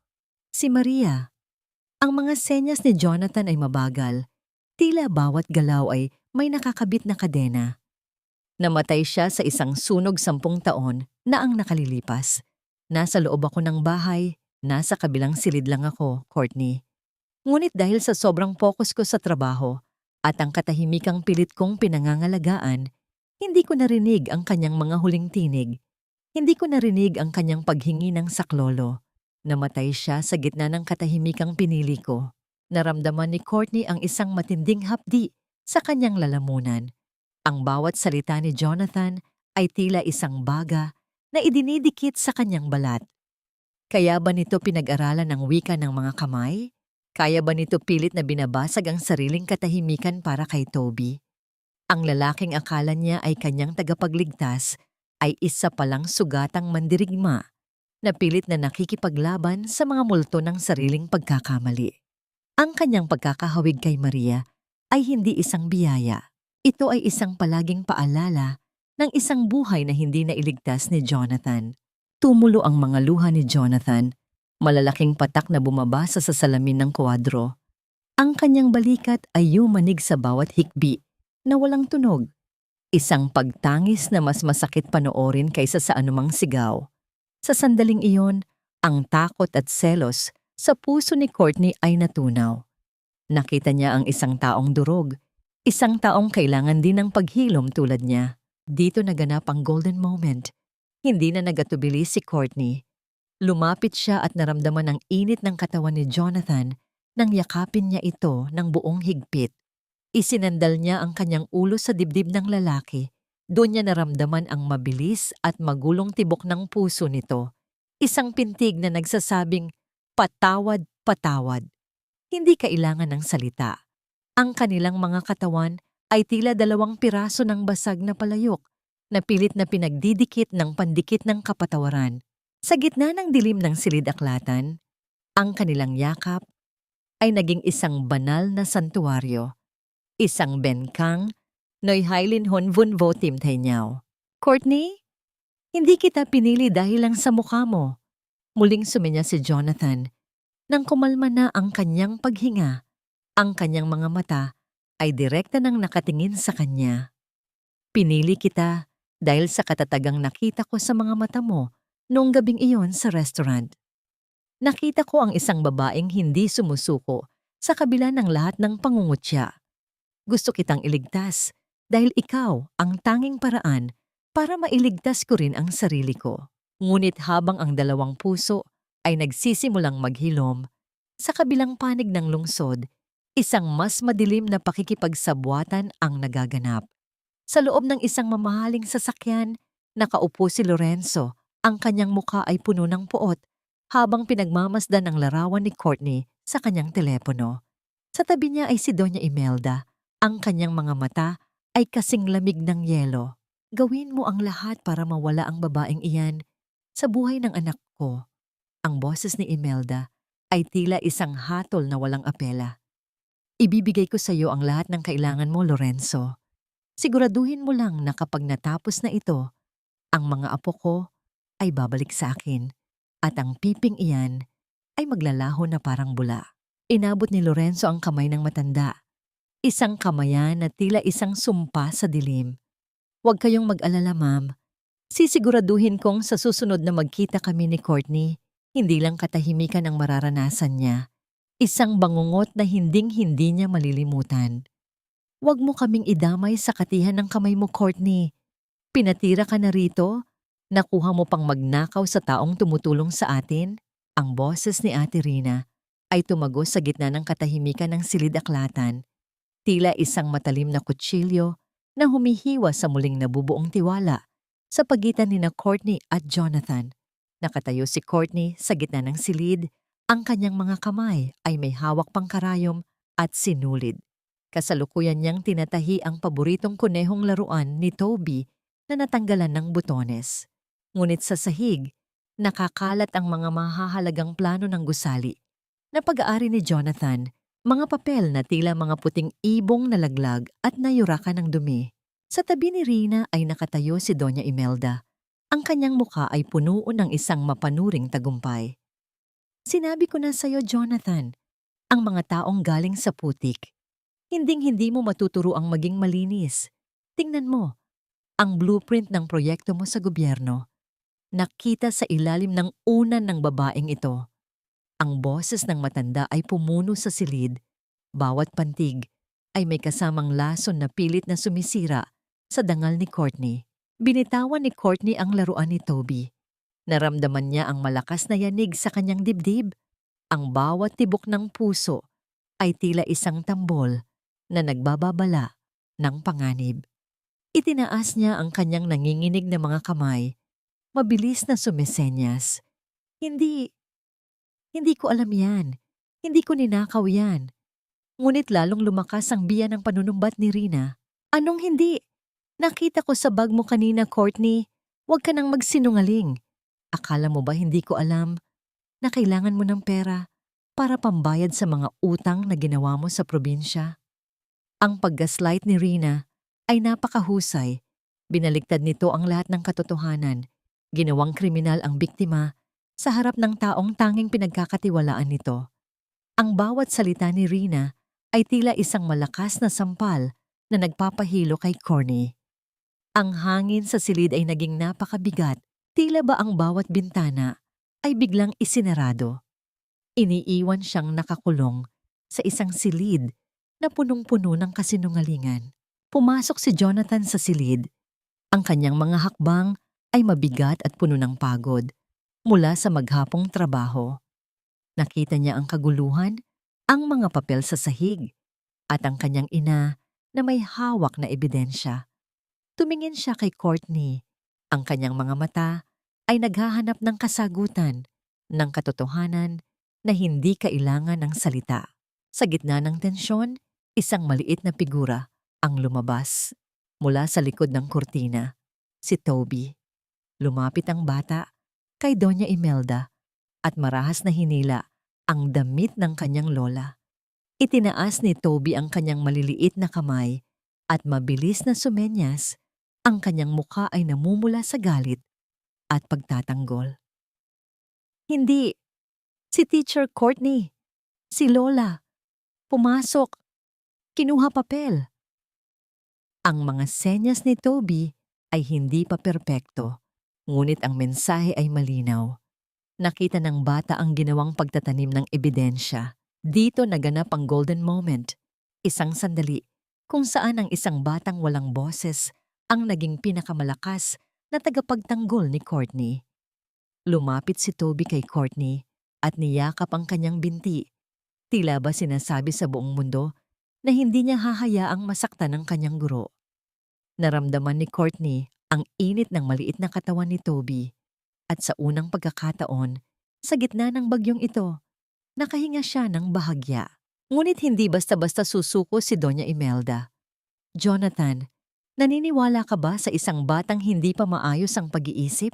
A: si Maria. Ang mga senyas ni Jonathan ay mabagal, tila bawat galaw ay may nakakabit na kadena. Namatay siya sa isang sunog 10 taon na ang nakalilipas. Nasa loob ako ng bahay, nasa kabilang silid lang ako, Courtney. Ngunit dahil sa sobrang focus ko sa trabaho at ang katahimikang pilit kong pinangangalagaan, hindi ko narinig ang kanyang mga huling tinig. Hindi ko narinig ang kanyang paghingi ng saklolo. Namatay siya sa gitna ng katahimikang pinili ko. Naramdaman ni Courtney ang isang matinding hapdi sa kanyang lalamunan. Ang bawat salita ni Jonathan ay tila isang baga na idinidikit sa kanyang balat. Kaya ba nito pinag-aralan ang wika ng mga kamay? Kaya ba nito pilit na binabasag ang sariling katahimikan para kay Toby? Ang lalaking akala niya ay kanyang tagapagligtas ay isa palang sugatang mandirigma na pilit na nakikipaglaban sa mga multo ng sariling pagkakamali. Ang kanyang pagkakahawig kay Maria ay hindi isang biyaya. Ito ay isang palaging paalala ng isang buhay na hindi nailigtas ni Jonathan. Tumulo ang mga luha ni Jonathan, malalaking patak na bumabasa sa salamin ng kwadro. Ang kanyang balikat ay yumanig sa bawat hikbi na walang tunog. Isang pagtangis na mas masakit panoorin kaysa sa anumang sigaw. Sa sandaling iyon, ang takot at selos sa puso ni Courtney ay natunaw. Nakita niya ang isang taong durog, isang taong kailangan din ng paghilom tulad niya. Dito naganap ang golden moment. Hindi na nagatubili si Courtney. Lumapit siya at naramdaman ang init ng katawan ni Jonathan nang yakapin niya ito ng buong higpit. Isinandal niya ang kanyang ulo sa dibdib ng lalaki. Doon niya naramdaman ang mabilis at magulong tibok ng puso nito. Isang pintig na nagsasabing, "Patawad, patawad." Hindi kailangan ng salita. Ang kanilang mga katawan ay tila 2 piraso ng basag na palayok na pilit na pinagdidikit ng pandikit ng kapatawaran. Sa gitna ng dilim ng silid-aklatan, ang kanilang yakap ay naging isang banal na santuaryo. Isang benkang noy hailin honvun vo timtay Courtney, hindi kita pinili dahil lang sa mukha mo. Muling suminya si Jonathan nang kumalma na ang kanyang paghinga. Ang kanyang mga mata ay direkta nang nakatingin sa kanya. Pinili kita dahil sa katatagang nakita ko sa mga mata mo noong gabing iyon sa restaurant. Nakita ko ang isang babaeng hindi sumusuko sa kabila ng lahat ng pangungutya. Gusto kitang iligtas dahil ikaw ang tanging paraan para mailigtas ko rin ang sarili ko. Ngunit habang ang dalawang puso ay nagsisimulang maghilom, sa kabilang panig ng lungsod, isang mas madilim na pakikipagsabwatan ang nagaganap. Sa loob ng isang mamahaling sasakyan, nakaupo si Lorenzo. Ang kanyang muka ay puno ng puot habang pinagmamasdan ang larawan ni Courtney sa kanyang telepono. Sa tabi niya ay si Doña Imelda. Ang kanyang mga mata ay kasing lamig ng yelo. Gawin mo ang lahat para mawala ang babaeng iyan sa buhay ng anak ko. Ang boses ni Imelda ay tila isang hatol na walang apela. Ibibigay ko sa iyo ang lahat ng kailangan mo, Lorenzo. Siguraduhin mo lang na kapag natapos na ito, ang mga apo ko ay babalik sa akin at ang piping iyan ay maglalaho na parang bula. Inabot ni Lorenzo ang kamay ng matanda. Isang kamayan na tila isang sumpa sa dilim. Huwag kayong mag-alala, ma'am. Sisiguraduhin kong sa susunod na magkita kami ni Courtney, hindi lang katahimikan ang mararanasan niya. Isang bangungot na hinding-hindi niya malilimutan. Huwag mo kaming idamay sa katihan ng kamay mo, Courtney. Pinatira ka na rito? Nakuha mo pang magnakaw sa taong tumutulong sa atin? Ang boses ni Ate Rina ay tumagos sa gitna ng katahimikan ng silid-aklatan. Tila isang matalim na kutsilyo na humihiwa sa muling nabubuong tiwala sa pagitan ni Courtney at Jonathan. Nakatayo si Courtney sa gitna ng silid, ang kanyang mga kamay ay may hawak pang karayom at sinulid. Kasalukuyan niyang tinatahi ang paboritong kunehong laruan ni Toby na natanggalan ng butones. Ngunit sa sahig, nakakalat ang mga mahahalagang plano ng gusali na pag-aari ni Jonathan, mga papel na tila mga puting ibong nalaglag at nayurakan ng dumi. Sa tabi ni Rina ay nakatayo si Doña Imelda. Ang kanyang muka ay puno ng isang mapanuring tagumpay. Sinabi ko na sa iyo, Jonathan, ang mga taong galing sa putik, hinding-hindi mo matuturo ang maging malinis. Tingnan mo, ang blueprint ng proyekto mo sa gobyerno. Nakita sa ilalim ng unan ng babaeng ito. Ang boses ng matanda ay pumuno sa silid. Bawat pantig ay may kasamang lason na pilit na sumisira sa dangal ni Courtney. Binitawan ni Courtney ang laruan ni Toby. Naramdaman niya ang malakas na yanig sa kanyang dibdib. Ang bawat tibok ng puso ay tila isang tambol na nagbababala ng panganib. Itinaas niya ang kanyang nanginginig na mga kamay. Mabilis na sumisenyas. Hindi ko alam yan. Hindi ko ninakaw yan. Ngunit lalong lumakas ang biya ng panunumbat ni Rina. Anong hindi? Nakita ko sa bag mo kanina, Courtney. Huwag ka nang magsinungaling. Akala mo ba hindi ko alam na kailangan mo ng pera para pambayad sa mga utang na ginawa mo sa probinsya? Ang paggaslight ni Rina ay napakahusay. Binaliktad nito ang lahat ng katotohanan. Ginawang kriminal ang biktima sa harap ng taong tanging pinagkakatiwalaan nito. Ang bawat salita ni Rina ay tila isang malakas na sampal na nagpapahilo kay Courtney. Ang hangin sa silid ay naging napakabigat, tila ba ang bawat bintana ay biglang isinarado. Iniiwan siyang nakakulong sa isang silid na punong-puno ng kasinungalingan. Pumasok si Jonathan sa silid. Ang kanyang mga hakbang ay mabigat at puno ng pagod mula sa maghapong trabaho. Nakita niya ang kaguluhan, ang mga papel sa sahig, at ang kanyang ina na may hawak na ebidensya. Tumingin siya kay Courtney. Ang kanyang mga mata ay naghahanap ng kasagutan, ng katotohanan na hindi kailangan ng salita. Sa gitna ng tensyon, isang maliit na figura ang lumabas mula sa likod ng kurtina. Si Toby. Lumapit ang bata kay Doña Imelda at marahas na hinila ang damit ng kanyang lola. Itinaas ni Toby ang kanyang maliliit na kamay at mabilis na sumenyas. Ang kanyang mukha ay namumula sa galit at pagtatanggol. Hindi, si Teacher Courtney, si Lola, pumasok, kinuha papel. Ang mga senyas ni Toby ay hindi pa perpekto, ngunit ang mensahe ay malinaw. Nakita ng bata ang ginawang pagtatanim ng ebidensya. Dito naganap ang golden moment. Isang sandali kung saan ang isang batang walang boses ang naging pinakamalakas na tagapagtanggol ni Courtney. Lumapit si Toby kay Courtney at niyakap ang kanyang binti. Tila ba sinasabi sa buong mundo na hindi niya hahayaang masaktan ang kanyang guro. Naramdaman ni Courtney ang init ng maliit na katawan ni Toby at sa unang pagkakataon, sa gitna ng bagyong ito, nakahinga siya ng bahagya. Ngunit hindi basta-basta susuko si Doña Imelda. Jonathan, naniniwala ka ba sa isang batang hindi pa maayos ang pag-iisip?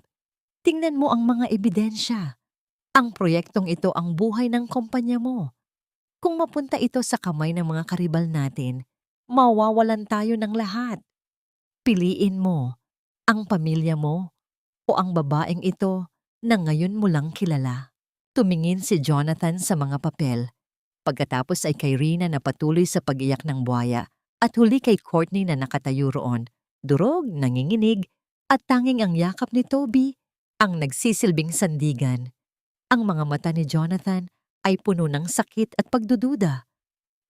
A: Tingnan mo ang mga ebidensya. Ang proyektong ito ang buhay ng kumpanya mo. Kung mapunta ito sa kamay ng mga karibal natin, mawawalan tayo ng lahat. Piliin mo ang pamilya mo o ang babaeng ito na ngayon mo lang kilala. Tumingin si Jonathan sa mga papel. Pagkatapos ay kay Rina na patuloy sa pag-iyak ng buhaya at huli kay Courtney na nakatayo roon, durog, nanginginig, at tanging ang yakap ni Toby ang nagsisilbing sandigan. Ang mga mata ni Jonathan ay puno ng sakit at pagdududa.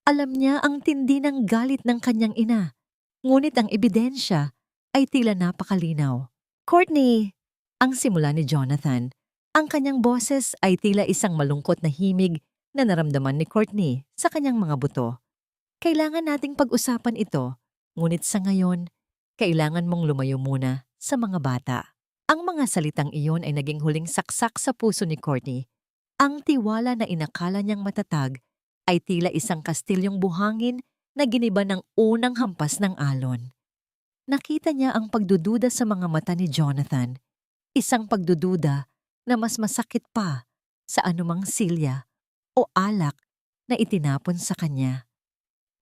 A: Alam niya ang tindi ng galit ng kanyang ina, ngunit ang ebidensya ay tila napakalinaw. Courtney! Ang simula ni Jonathan. Ang kanyang boses ay tila isang malungkot na himig na naramdaman ni Courtney sa kanyang mga buto. Kailangan nating pag-usapan ito, ngunit sa ngayon, kailangan mong lumayo muna sa mga bata. Ang mga salitang iyon ay naging huling saksak sa puso ni Courtney. Ang tiwala na inakala niyang matatag ay tila isang kastilyong buhangin na giniba ng unang hampas ng alon. Nakita niya ang pagdududa sa mga mata ni Jonathan, isang pagdududa na mas masakit pa sa anumang silya o alak na itinapon sa kanya.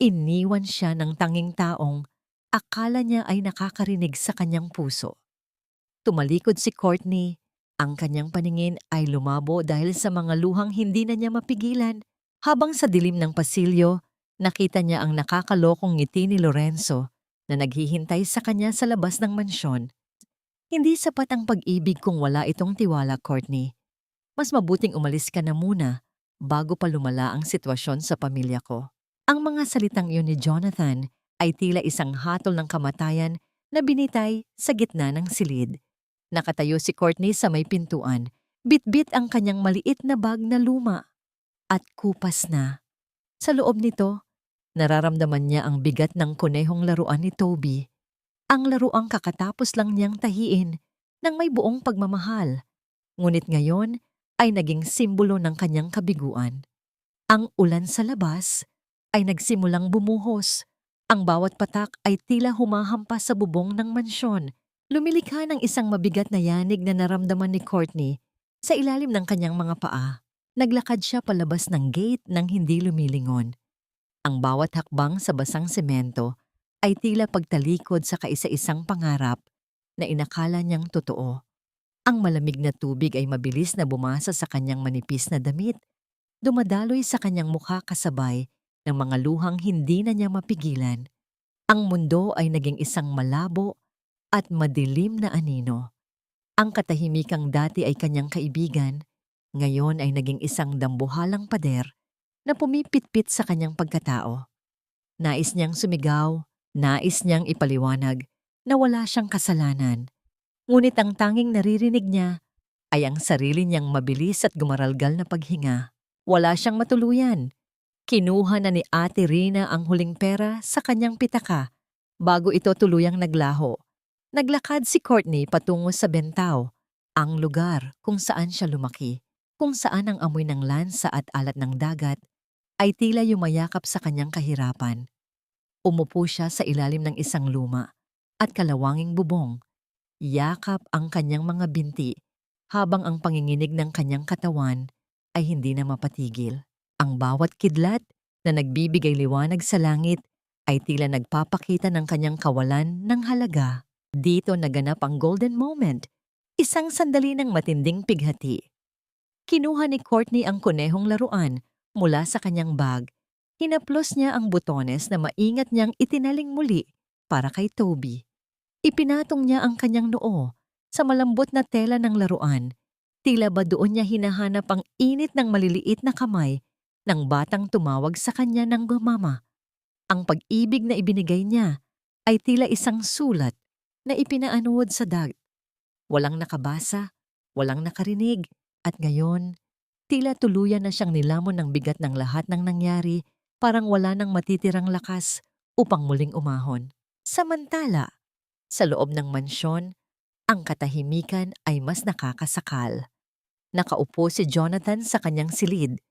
A: Iniwan siya ng tanging taong akala niya ay nakakarinig sa kanyang puso. Tumalikod si Courtney. Ang kanyang paningin ay lumabo dahil sa mga luhang hindi na niya mapigilan. Habang sa dilim ng pasilyo, nakita niya ang nakakalokong ngiti ni Lorenzo na naghihintay sa kanya sa labas ng mansyon. Hindi sapat ang pag-ibig kung wala itong tiwala, Courtney. Mas mabuting umalis ka na muna bago pa lumala ang sitwasyon sa pamilya ko. Ang mga salitang iyon ni Jonathan ay tila isang hatol ng kamatayan na binitay sa gitna ng silid. Nakatayo si Courtney sa may pintuan, bitbit ang kanyang maliit na bag na luma at kupas na. Sa loob nito, nararamdaman niya ang bigat ng kunehong laruan ni Toby. Ang laruang kakatapos lang niyang tahiin ng may buong pagmamahal. Ngunit ngayon ay naging simbolo ng kanyang kabiguan. Ang ulan sa labas ay nagsimulang bumuhos. Ang bawat patak ay tila humahampas sa bubong ng mansyon. Lumilikha ng isang mabigat na yanig na naramdaman ni Courtney sa ilalim ng kanyang mga paa. Naglakad siya palabas ng gate nang hindi lumilingon. Ang bawat hakbang sa basang semento ay tila pagtalikod sa kaisa-isang pangarap na inakala niyang totoo. Ang malamig na tubig ay mabilis na bumasa sa kanyang manipis na damit. Dumadaloy sa kanyang mukha kasabay ng mga luhang hindi na niya mapigilan. Ang mundo ay naging isang malabo at madilim na anino. Ang katahimikang dati ay kanyang kaibigan, ngayon ay naging isang dambuhalang pader na pumipitpit sa kanyang pagkatao. Nais niyang sumigaw, nais niyang ipaliwanag na wala siyang kasalanan. Ngunit ang tanging naririnig niya ay ang sarili niyang mabilis at gumaralgal na paghinga. Wala siyang matuluyan. Kinuha na ni Ate Rina ang huling pera sa kanyang pitaka bago ito tuluyang naglaho. Naglakad si Courtney patungo sa Bentao, ang lugar kung saan siya lumaki, kung saan ang amoy ng lansa at alat ng dagat ay tila yumayakap sa kanyang kahirapan. Umupo siya sa ilalim ng isang luma at kalawanging bubong. Yakap ang kanyang mga binti habang ang panginginig ng kanyang katawan ay hindi na mapatigil. Ang bawat kidlat na nagbibigay liwanag sa langit ay tila nagpapakita ng kanyang kawalan ng halaga. Dito naganap ang golden moment, isang sandali ng matinding pighati. Kinuha ni Courtney ang kunehong laruan mula sa kanyang bag. Hinaplos niya ang butones na maingat niyang itinaling muli para kay Toby. Ipinatong niya ang kanyang noo sa malambot na tela ng laruan. Tila ba doon niya hinahanap ang init ng maliliit na kamay ng batang tumawag sa kanya ng mama. Ang pag-ibig na ibinigay niya ay tila isang sulat na ipinaanuod sa dagat. Walang nakabasa, walang nakarinig, at ngayon, tila tuluyan na siyang nilamon ng bigat ng lahat ng nangyari, parang wala nang matitirang lakas upang muling umahon. Samantala, sa loob ng mansyon, ang katahimikan ay mas nakakasakal. Nakaupo si Jonathan sa kanyang silid,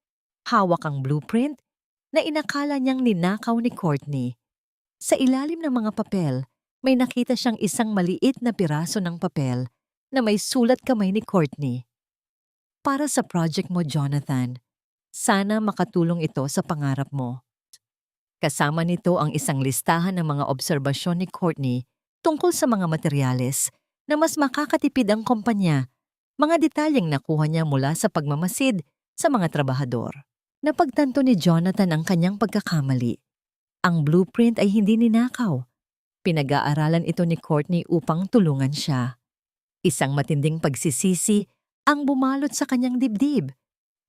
A: hawak ang blueprint na inakala niyang ninakaw ni Courtney. Sa ilalim ng mga papel, may nakita siyang isang maliit na piraso ng papel na may sulat kamay ni Courtney. Para sa project mo, Jonathan, sana makatulong ito sa pangarap mo. Kasama nito ang isang listahan ng mga obserbasyon ni Courtney tungkol sa mga materyales na mas makakatipid ang kumpanya, mga detalyeng nakuha niya mula sa pagmamasid sa mga trabahador. Napagtanto ni Jonathan ang kanyang pagkakamali. Ang blueprint ay hindi ninakaw. Pinag-aaralan ito ni Courtney upang tulungan siya. Isang matinding pagsisisi ang bumalot sa kanyang dibdib,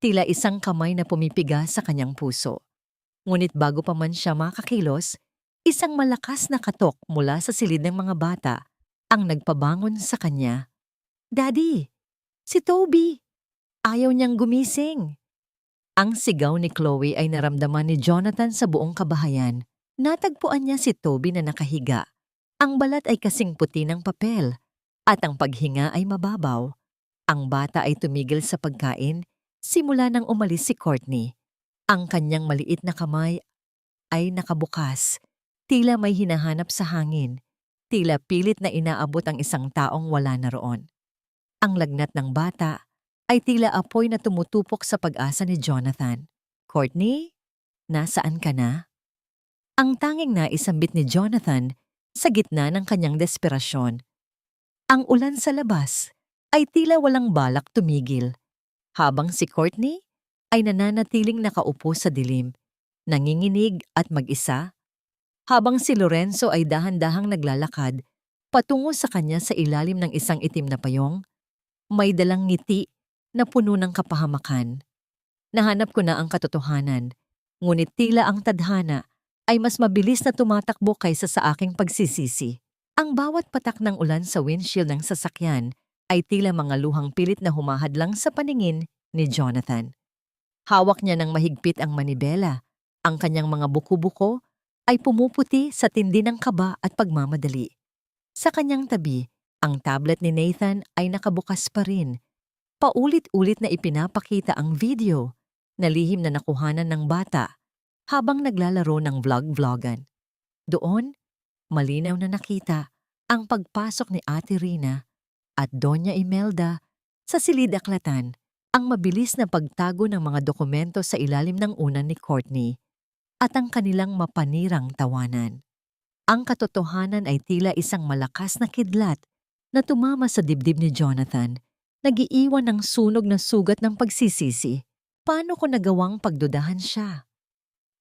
A: tila isang kamay na pumipiga sa kanyang puso. Ngunit bago pa man siya makakilos, isang malakas na katok mula sa silid ng mga bata ang nagpabangon sa kanya. "Daddy! Si Toby! Ayaw niyang gumising!" Ang sigaw ni Chloe ay naramdaman ni Jonathan sa buong kabahayan. Natagpuan niya si Toby na nakahiga. Ang balat ay kasing puti ng papel at ang paghinga ay mababaw. Ang bata ay tumigil sa pagkain simula nang umalis si Courtney. Ang kanyang maliit na kamay ay nakabukas, tila may hinahanap sa hangin, tila pilit na inaabot ang isang taong wala na roon. Ang lagnat ng bata ay tila apoy na tumutupok sa pag-asa ni Jonathan. "Courtney, nasaan ka na?" Ang tanging naisambit ni Jonathan sa gitna ng kanyang desperasyon. Ang ulan sa labas ay tila walang balak tumigil, habang si Courtney ay nananatiling nakaupo sa dilim, nanginginig at mag-isa, habang si Lorenzo ay dahan-dahang naglalakad patungo sa kanya sa ilalim ng isang itim na payong, may dalang ngiti na puno ng kapahamakan. Nahanap ko na ang katotohanan, ngunit tila ang tadhana ay mas mabilis na tumatakbo kaysa sa aking pagsisisi. Ang bawat patak ng ulan sa windshield ng sasakyan ay tila mga luhang pilit na humahadlang sa paningin ni Jonathan. Hawak niya ng mahigpit ang manibela. Ang kanyang mga buko-buko ay pumuputi sa tindi ng kaba at pagmamadali. Sa kanyang tabi, ang tablet ni Nathan ay nakabukas pa rin. Paulit-ulit na ipinapakita ang video na lihim na nakuhanan ng bata habang naglalaro ng vlog-vlogan. Doon, malinaw na nakita ang pagpasok ni Ate Rina at Doña Imelda sa silid-aklatan, ang mabilis na pagtago ng mga dokumento sa ilalim ng unan ni Courtney at ang kanilang mapanirang tawanan. Ang katotohanan ay tila isang malakas na kidlat na tumama sa dibdib ni Jonathan, nag-iiwan ng sunog na sugat ng pagsisisi. Paano ko nagawang pagdudahan siya?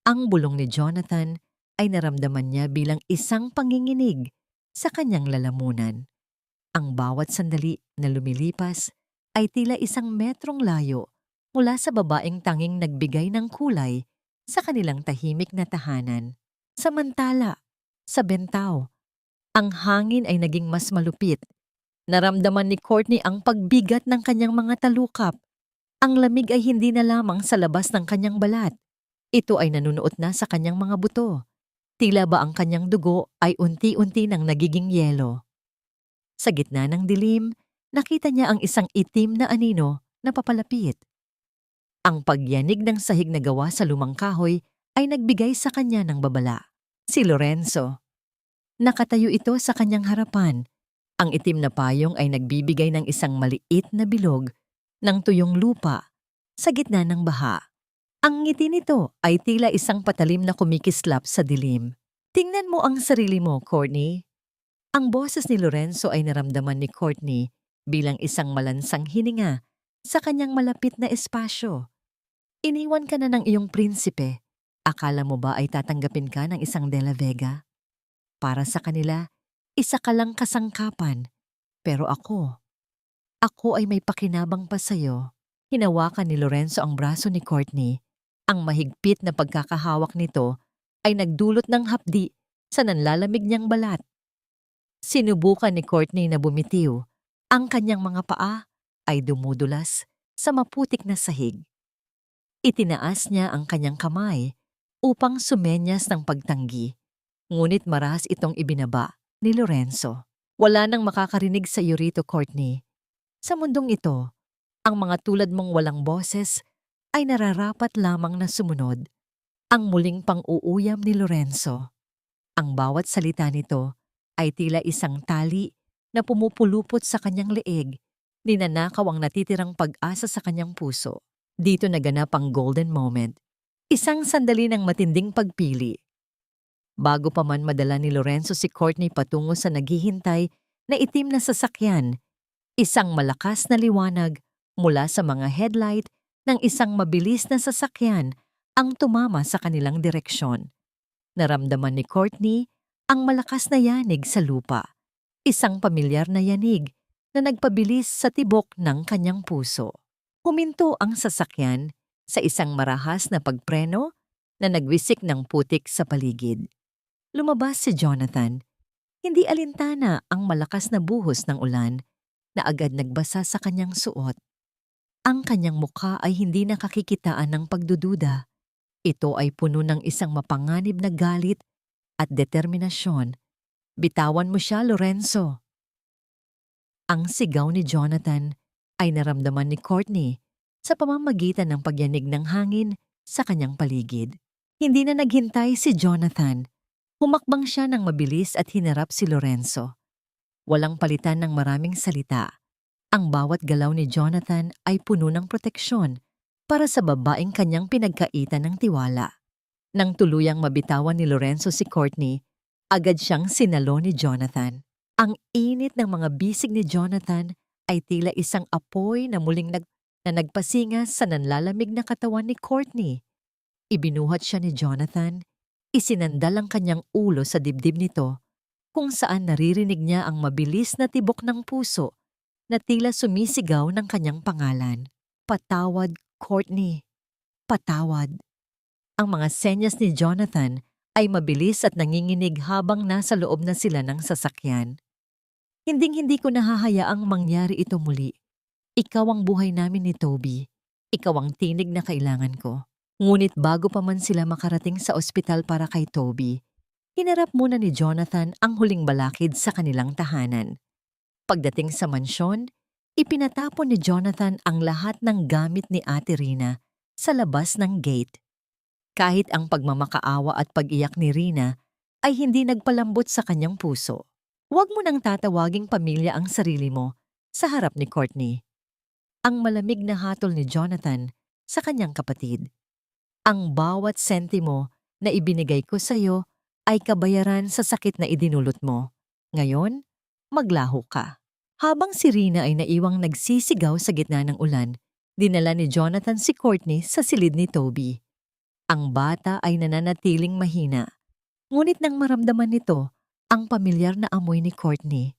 A: Ang bulong ni Jonathan ay naramdaman niya bilang isang panginginig sa kanyang lalamunan. Ang bawat sandali na lumilipas ay tila isang metrong layo mula sa babaeng tanging nagbigay ng kulay sa kanilang tahimik na tahanan. Samantala, sa bentaw, ang hangin ay naging mas malupit. Naramdaman ni Courtney ang pagbigat ng kanyang mga talukap. Ang lamig ay hindi na lamang sa labas ng kanyang balat. Ito ay nanunuot na sa kanyang mga buto. Tila ba ang kanyang dugo ay unti-unti nang nagiging yelo. Sa gitna ng dilim, nakita niya ang isang itim na anino na papalapit. Ang pagyanig ng sahig na gawa sa lumang kahoy ay nagbigay sa kanya ng babala. Si Lorenzo. Nakatayo ito sa kanyang harapan. Ang itim na payong ay nagbibigay ng isang maliit na bilog ng tuyong lupa sa gitna ng baha. Ang ngiti nito ay tila isang patalim na kumikislap sa dilim. "Tingnan mo ang sarili mo, Courtney." Ang boses ni Lorenzo ay naramdaman ni Courtney bilang isang malansang hininga sa kanyang malapit na espasyo. "Iniwan ka na ng iyong prinsipe. Akala mo ba ay tatanggapin ka ng isang De La Vega? Para sa kanila, isa ka lang kasangkapan. Pero ako ay may pakinabang pa sa'yo." Hinawakan ni Lorenzo ang braso ni Courtney. Ang mahigpit na pagkakahawak nito ay nagdulot ng hapdi sa nanlalamig niyang balat. Sinubukan ni Courtney na bumitiw. Ang kanyang mga paa ay dumudulas sa maputik na sahig. Itinaas niya ang kanyang kamay upang sumenyas ng pagtanggi, ngunit marahas itong ibinaba ni Lorenzo. Wala nang makakarinig sa iyo rito, Courtney. Sa mundong ito, ang mga tulad mong walang boses ay nararapat lamang na sumunod. Ang muling pang-uuyam ni Lorenzo. Ang bawat salita nito ay tila isang tali na pumupulupot sa kanyang leeg, ninanakaw ang natitirang pag-asa sa kanyang puso. Dito naganap ang golden moment. Isang sandali ng matinding pagpili. Bago pa man madala ni Lorenzo si Courtney patungo sa naghihintay na itim na sasakyan, isang malakas na liwanag mula sa mga headlight ng isang mabilis na sasakyan ang tumama sa kanilang direksyon. Naramdaman ni Courtney ang malakas na yanig sa lupa, isang pamilyar na yanig na nagpabilis sa tibok ng kanyang puso. Huminto ang sasakyan sa isang marahas na pagpreno na nagwisik ng putik sa paligid. Lumabas si Jonathan. Hindi alintana ang malakas na buhos ng ulan na agad nagbasa sa kanyang suot. Ang kanyang mukha ay hindi nakakikitaan ng pagdududa. Ito ay puno ng isang mapanganib na galit at determinasyon. Bitawan mo siya, Lorenzo. Ang sigaw ni Jonathan ay naramdaman ni Courtney sa pamamagitan ng pagyanig ng hangin sa kanyang paligid. Hindi na naghintay si Jonathan. Humakbang siya ng mabilis at hinarap si Lorenzo. Walang palitan ng maraming salita. Ang bawat galaw ni Jonathan ay puno ng proteksyon para sa babaeng kanyang pinagkaitan ng tiwala. Nang tuluyang mabitawan ni Lorenzo si Courtney, agad siyang sinalo ni Jonathan. Ang init ng mga bisig ni Jonathan ay tila isang apoy na muling nagpasingas sa nanlalamig na katawan ni Courtney. Ibinuhat siya ni Jonathan, isinandal ang kanyang ulo sa dibdib nito, kung saan naririnig niya ang mabilis na tibok ng puso na tila sumisigaw ng kanyang pangalan. Patawad, Courtney. Patawad. Ang mga senyas ni Jonathan ay mabilis at nanginginig habang nasa loob na sila ng sasakyan. Hinding-hindi ko nahahayaang mangyari ito muli. Ikaw ang buhay namin ni Toby. Ikaw ang tinig na kailangan ko. Ngunit bago pa man sila makarating sa ospital para kay Toby, hinarap muna ni Jonathan ang huling balakid sa kanilang tahanan. Pagdating sa mansyon, ipinatapon ni Jonathan ang lahat ng gamit ni Ate Rina sa labas ng gate. Kahit ang pagmamakaawa at pag-iyak ni Rina ay hindi nagpalambot sa kanyang puso. Huwag mo nang tatawaging pamilya ang sarili mo sa harap ni Courtney. Ang malamig na hatol ni Jonathan sa kanyang kapatid. Ang bawat sentimo na ibinigay ko sa iyo ay kabayaran sa sakit na idinulot mo. Ngayon, maglaho ka. Habang si Rina ay naiwang nagsisigaw sa gitna ng ulan, dinala ni Jonathan si Courtney sa silid ni Toby. Ang bata ay nananatiling mahina. Ngunit nang maramdaman nito ang pamilyar na amoy ni Courtney,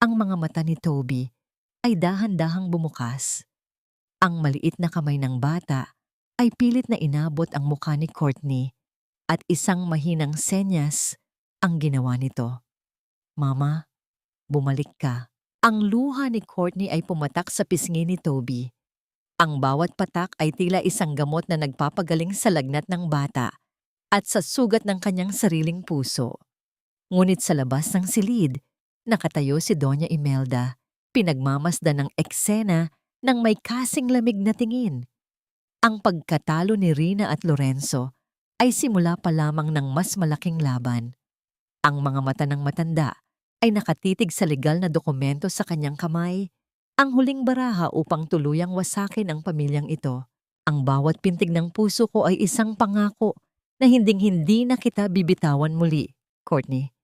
A: ang mga mata ni Toby ay dahan-dahang bumukas. Ang maliit na kamay ng bata ay pilit na inabot ang mukha ni Courtney at isang mahinang senyas ang ginawa nito. Mama, bumalik ka. Ang luha ni Courtney ay pumatak sa pisngi ni Toby. Ang bawat patak ay tila isang gamot na nagpapagaling sa lagnat ng bata at sa sugat ng kanyang sariling puso. Ngunit sa labas ng silid, nakatayo si Doña Imelda, pinagmamasdan ng eksena ng may kasing lamig na tingin. Ang pagkatalo ni Rina at Lorenzo ay simula pa lamang ng mas malaking laban. Ang mga mata ng matanda ay nakatitig sa legal na dokumento sa kanyang kamay, ang huling baraha upang tuluyang wasakin ang pamilyang ito. Ang bawat pintig ng puso ko ay isang pangako na hinding-hindi na kita bibitawan muli, Courtney.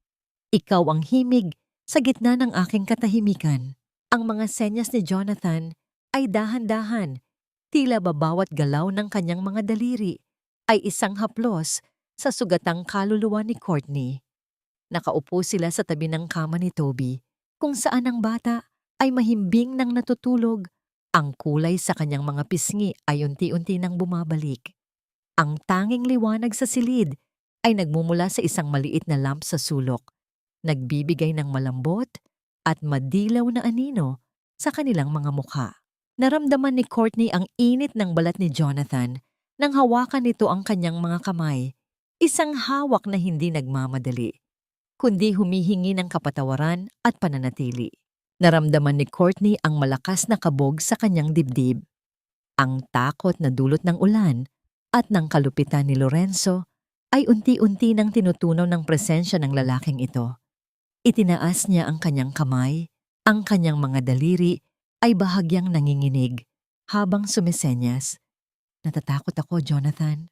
A: Ikaw ang himig sa gitna ng aking katahimikan. Ang mga senyas ni Jonathan ay dahan-dahan, tila babawat galaw ng kanyang mga daliri ay isang haplos sa sugatang kaluluwa ni Courtney. Nakaupo sila sa tabi ng kama ni Toby, kung saan ang bata ay mahimbing nang natutulog. Ang kulay sa kanyang mga pisngi ay unti-unti nang bumabalik. Ang tanging liwanag sa silid ay nagmumula sa isang maliit na lamp sa sulok, nagbibigay ng malambot at madilaw na anino sa kanilang mga mukha. Naramdaman ni Courtney ang init ng balat ni Jonathan nang hawakan nito ang kanyang mga kamay, isang hawak na hindi nagmamadali, kundi humihingi ng kapatawaran at pananatili. Naramdaman ni Courtney ang malakas na kabog sa kanyang dibdib, ang takot na dulot ng ulan at ng kalupitan ni Lorenzo ay unti-unti nang tinutunaw ng presensya ng lalaking ito. Itinaas niya ang kanyang kamay, ang kanyang mga daliri ay bahagyang nanginginig habang sumisenyas. Natatakot ako, Jonathan.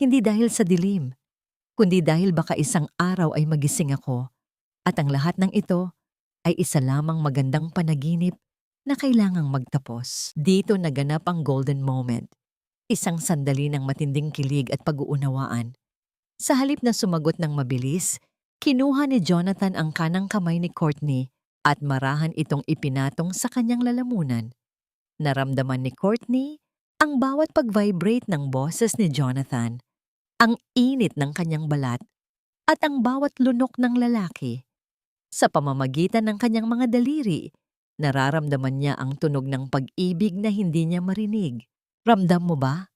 A: Hindi dahil sa dilim, kundi dahil baka isang araw ay magising ako at ang lahat ng ito ay isa lamang magandang panaginip na kailangang magtapos. Dito naganap ang golden moment, isang sandali ng matinding kilig at pag-uunawaan. Sa halip na sumagot ng mabilis, kinuha ni Jonathan ang kanang kamay ni Courtney at marahan itong ipinatong sa kanyang lalamunan. Naramdaman ni Courtney ang bawat pag-vibrate ng boses ni Jonathan, ang init ng kanyang balat, at ang bawat lunok ng lalaki. Sa pamamagitan ng kanyang mga daliri, nararamdaman niya ang tunog ng pag-ibig na hindi niya marinig. Ramdam mo ba?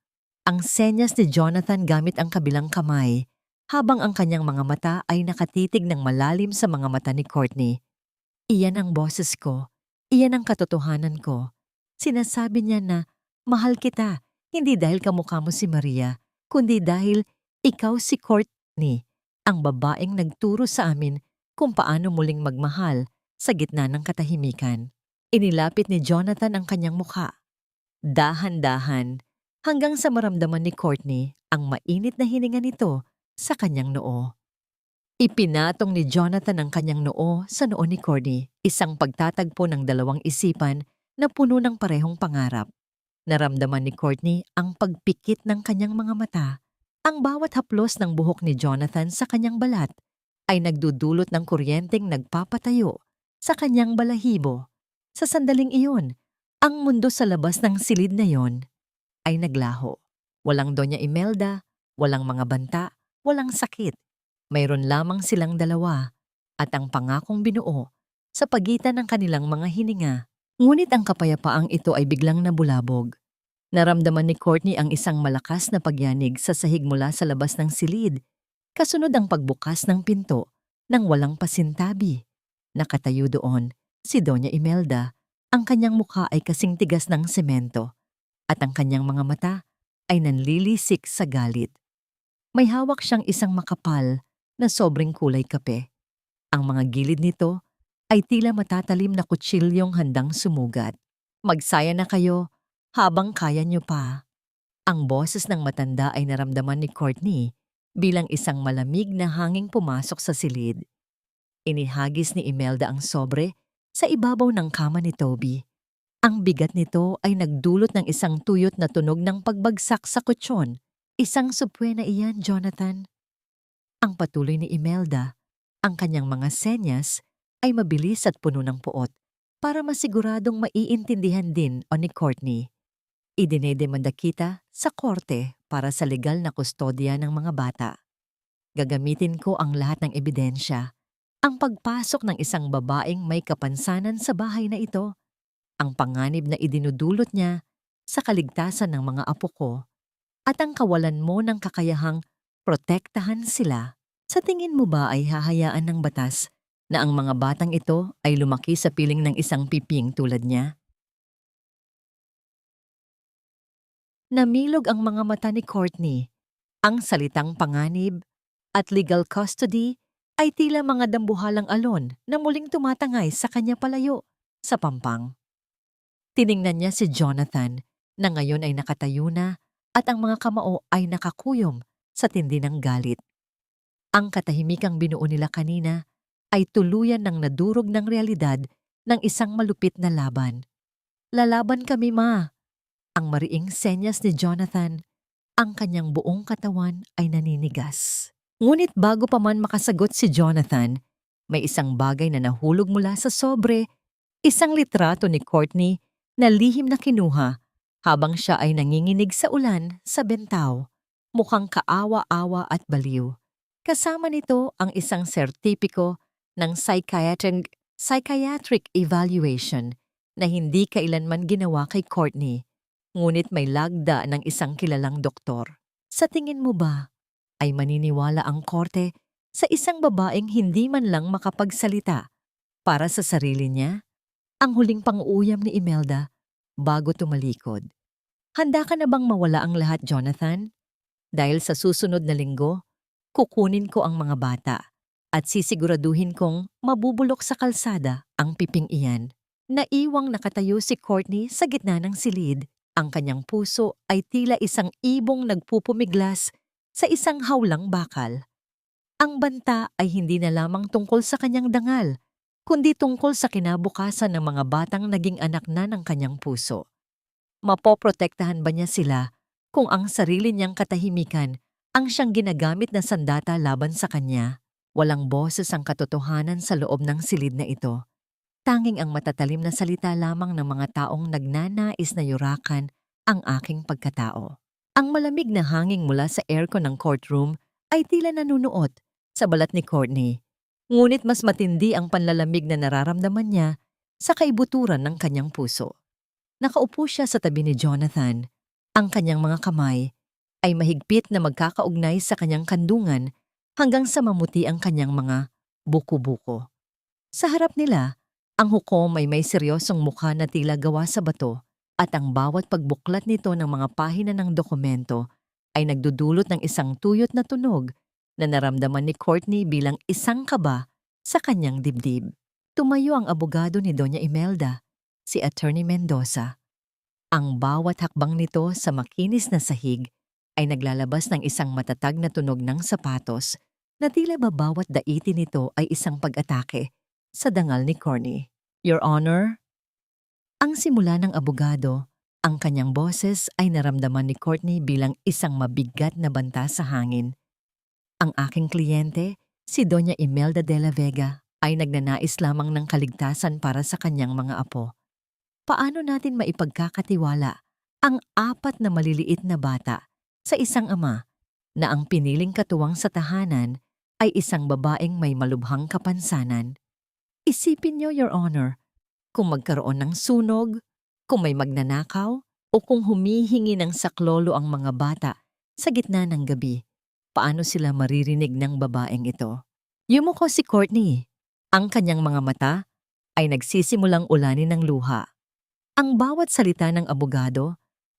A: Ang senyas ni Jonathan gamit ang kabilang kamay, habang ang kanyang mga mata ay nakatitig ng malalim sa mga mata ni Courtney. Iyan ang boses ko, iyan ang katotohanan ko. Sinasabi niya na, mahal kita, hindi dahil kamukha mo si Maria, kundi dahil ikaw si Courtney, ang babaeng nagturo sa amin kung paano muling magmahal sa gitna ng katahimikan. Inilapit ni Jonathan ang kanyang mukha. Dahan-dahan, hanggang sa maramdaman ni Courtney ang mainit na hininga nito sa kanyang noo. Ipinatong ni Jonathan ang kanyang noo sa noo ni Courtney, isang pagtatagpo ng dalawang isipan na puno ng parehong pangarap. Naramdaman ni Courtney ang pagpikit ng kanyang mga mata. Ang bawat haplos ng buhok ni Jonathan sa kanyang balat ay nagdudulot ng kuryenteng nagpapatayo sa kanyang balahibo. Sa sandaling iyon, ang mundo sa labas ng silid na yon ay naglaho. Walang Doña Imelda, walang mga banta, walang sakit. Mayroon lamang silang dalawa at ang pangakong binuo sa pagitan ng kanilang mga hininga. Ngunit ang kapayapaang ito ay biglang nabulabog. Naramdaman ni Courtney ang isang malakas na pagyanig sa sahig mula sa labas ng silid, kasunod ang pagbukas ng pinto nang walang pasintabi. Nakatayo doon si Doña Imelda, ang kanyang mukha ay kasing tigas ng semento at ang kanyang mga mata ay nanlilisik sa galit. May hawak siyang isang makapal na sobrang kulay kape. Ang mga gilid nito ay tila matatalim na kutsilyong handang sumugat. Magsaya na kayo habang kaya niyo pa. Ang boses ng matanda ay naramdaman ni Courtney bilang isang malamig na hanging pumasok sa silid. Inihagis ni Imelda ang sobre sa ibabaw ng kama ni Toby. Ang bigat nito ay nagdulot ng isang tuyot na tunog ng pagbagsak sa kutsyon. Isang supwe na iyan, Jonathan. Ang patuloy ni Imelda, ang kanyang mga senyas ay mabilis at puno ng puot para masiguradong maiintindihan din o ni Courtney. Idinedemanda kita sa korte para sa legal na kustodya ng mga bata. Gagamitin ko ang lahat ng ebidensya. Ang pagpasok ng isang babaeng may kapansanan sa bahay na ito, ang panganib na idinudulot niya sa kaligtasan ng mga apo ko, at ang kawalan mo ng kakayahang protektahan sila. Sa tingin mo ba ay hahayaan ng batas na ang mga batang ito ay lumaki sa piling ng isang piping tulad niya? Namilog ang mga mata ni Courtney. Ang salitang panganib at legal custody ay tila mga dambuhalang alon na muling tumatangay sa kanya palayo sa pampang. Tiningnan niya si Jonathan na ngayon ay nakatayo na at ang mga kamao ay nakakuyom sa tindi ng galit. Ang katahimikang binuo nila kanina ay tuluyan ng nadurog ng realidad ng isang malupit na laban. Lalaban kami, ma. Ang mariing senyas ni Jonathan, ang kanyang buong katawan ay naninigas. Ngunit bago pa man makasagot si Jonathan, may isang bagay na nahulog mula sa sobre, isang litrato ni Courtney na lihim na kinuha habang siya ay nanginginig sa ulan sa bentaw, mukhang kaawa-awa at baliw. Kasama nito ang isang sertipiko ng psychiatric evaluation na hindi kailanman ginawa kay Courtney, ngunit may lagda ng isang kilalang doktor. Sa tingin mo ba ay maniniwala ang korte sa isang babaeng hindi man lang makapagsalita para sa sarili niya? Ang huling pang-uuyam ni Imelda bago tumalikod. Handa ka na bang mawala ang lahat, Jonathan? Dahil sa susunod na linggo, kukunin ko ang mga bata at sisiguraduhin kong mabubulok sa kalsada ang piping iyan. Naiwang nakatayo si Courtney sa gitna ng silid. Ang kanyang puso ay tila isang ibong nagpupumiglas sa isang hawlang bakal. Ang banta ay hindi na lamang tungkol sa kanyang dangal, kundi tungkol sa kinabukasan ng mga batang naging anak na ng kanyang puso. Mapoprotektahan ba niya sila kung ang sarili niyang katahimikan ang siyang ginagamit na sandata laban sa kanya? Walang boses ang katotohanan sa loob ng silid na ito. Tanging ang matatalim na salita lamang ng mga taong nagnanais na yurakan ang aking pagkatao. Ang malamig na hangin mula sa aircon ng courtroom ay tila nanunuot sa balat ni Courtney. Ngunit mas matindi ang panlalamig na nararamdaman niya sa kaibuturan ng kanyang puso. Nakaupo siya sa tabi ni Jonathan. Ang kanyang mga kamay ay mahigpit na magkakaugnay sa kanyang kandungan hanggang sa mamuti ang kanyang mga buko-buko. Sa harap nila, ang hukom ay may seryosong mukha na tila gawa sa bato at ang bawat pagbuklat nito ng mga pahina ng dokumento ay nagdudulot ng isang tuyot na tunog na naramdaman ni Courtney bilang isang kaba sa kanyang dibdib. Tumayo ang abogado ni Doña Imelda, si Attorney Mendoza. Ang bawat hakbang nito sa makinis na sahig ay naglalabas ng isang matatag na tunog ng sapatos na tila ba bawat daitin nito ay isang pag-atake sa dangal ni Courtney. Your Honor? Ang simula ng abogado, ang kanyang boses ay naramdaman ni Courtney bilang isang mabigat na banta sa hangin. Ang aking kliyente, si Doña Imelda de la Vega, ay nagnanais lamang ng kaligtasan para sa kanyang mga apo. Paano natin maipagkakatiwala ang 4 na maliliit na bata sa isang ama na ang piniling katuwang sa tahanan ay isang babaeng may malubhang kapansanan? Isipin niyo, Your Honor, kung magkaroon ng sunog, kung may magnanakaw, o kung humihingi ng saklolo ang mga bata sa gitna ng gabi, paano sila maririnig ng babaeng ito? Yumuko si Courtney. Ang kanyang mga mata ay nagsisimulang ulanin ng luha. Ang bawat salita ng abogado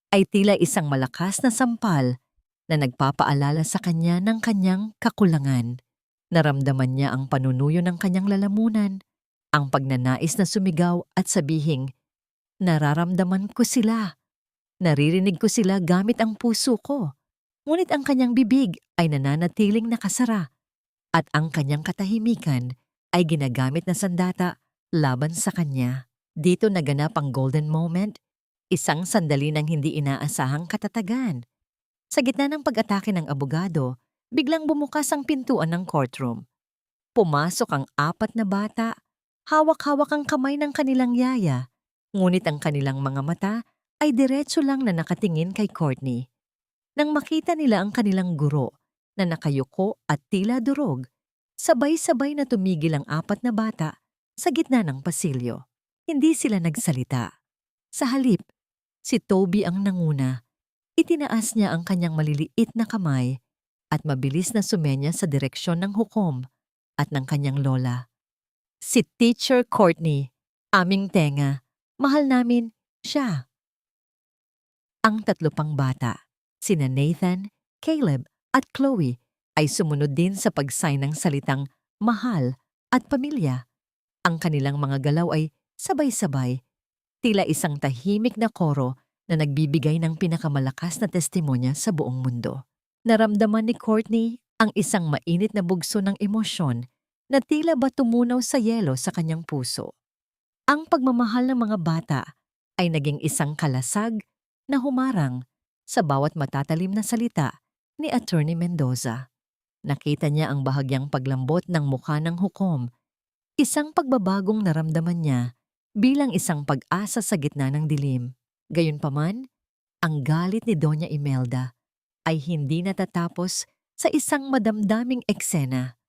A: ay tila isang malakas na sampal na nagpapaalala sa kanya ng kanyang kakulangan. Naramdaman niya ang panunuyo ng kanyang lalamunan, ang pagnanais na sumigaw at sabihing, nararamdaman ko sila. Naririnig ko sila gamit ang puso ko. Ngunit ang kanyang bibig ay nananatiling nakasara at ang kanyang katahimikan ay ginagamit na sandata laban sa kanya. Dito naganap ang golden moment, isang sandali ng hindi inaasahang katatagan. Sa gitna ng pag-atake ng abogado, biglang bumukas ang pintuan ng courtroom. Pumasok ang 4 na bata, hawak-hawak ang kamay ng kanilang yaya, ngunit ang kanilang mga mata ay diretso lang na nakatingin kay Courtney. Nang makita nila ang kanilang guro na nakayuko at tila durog, sabay-sabay na tumigil ang 4 na bata sa gitna ng pasilyo. Hindi sila nagsalita. Sa halip, si Toby ang nanguna. Itinaas niya ang kanyang maliliit na kamay at mabilis na sumenya sa direksyon ng hukom at ng kanyang lola. Si Teacher Courtney, aming tenga, mahal namin siya. Ang 3 pang bata, sina Nathan, Caleb at Chloe, ay sumunod din sa pag-sign ng salitang mahal at pamilya. Ang kanilang mga galaw ay sabay-sabay, tila isang tahimik na koro na nagbibigay ng pinakamalakas na testimonya sa buong mundo. Naramdaman ni Courtney ang isang mainit na bugso ng emosyon na tila ba tumunaw sa yelo sa kanyang puso. Ang pagmamahal ng mga bata ay naging isang kalasag na humarang sa bawat matatalim na salita ni Attorney Mendoza. Nakita niya ang bahagyang paglambot ng mukha ng hukom, isang pagbabagong naramdaman niya bilang isang pag-asa sa gitna ng dilim. Gayunpaman, ang galit ni Doña Imelda ay hindi natatapos Sa isang madamdaming eksena,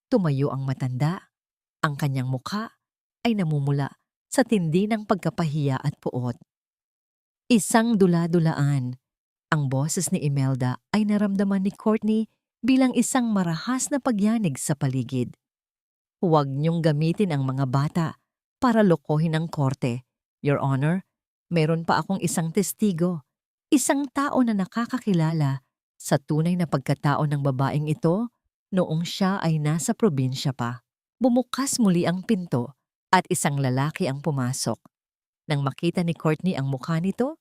A: tumayo ang matanda. Ang kanyang mukha ay namumula sa tindi ng pagkapahiya at puot. Isang dula-dulaan. Ang boses ni Imelda ay naramdaman ni Courtney bilang isang marahas na pagyanig sa paligid. Huwag niyong gamitin ang mga bata para lokohin ang korte. Your Honor, meron pa akong isang testigo, isang tao na nakakakilala sa tunay na pagkatao ng babaeng ito noong siya ay nasa probinsya pa. Bumukas muli ang pinto at isang lalaki ang pumasok. Nang makita ni Courtney ang mukha nito,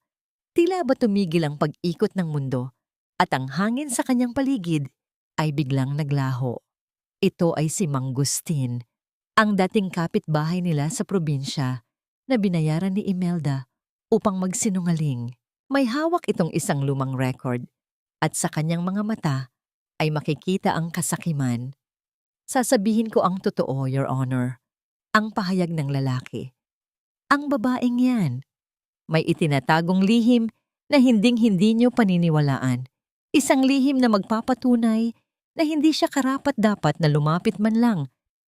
A: tila ba tumigil ang pag-ikot ng mundo at ang hangin sa kanyang paligid ay biglang naglaho. Ito ay si Mang Gustin, ang dating kapitbahay nila sa probinsya na binayaran ni Imelda upang magsinungaling. May hawak itong isang lumang record at sa kanyang mga mata ay makikita ang kasakiman. Sasabihin ko ang totoo, Your Honor, ang pahayag ng lalaki. Ang babaeng yan, may itinatagong lihim na hinding-hindi niyo paniniwalaan. Isang lihim na magpapatunay na hindi siya karapat-dapat na lumapit man lang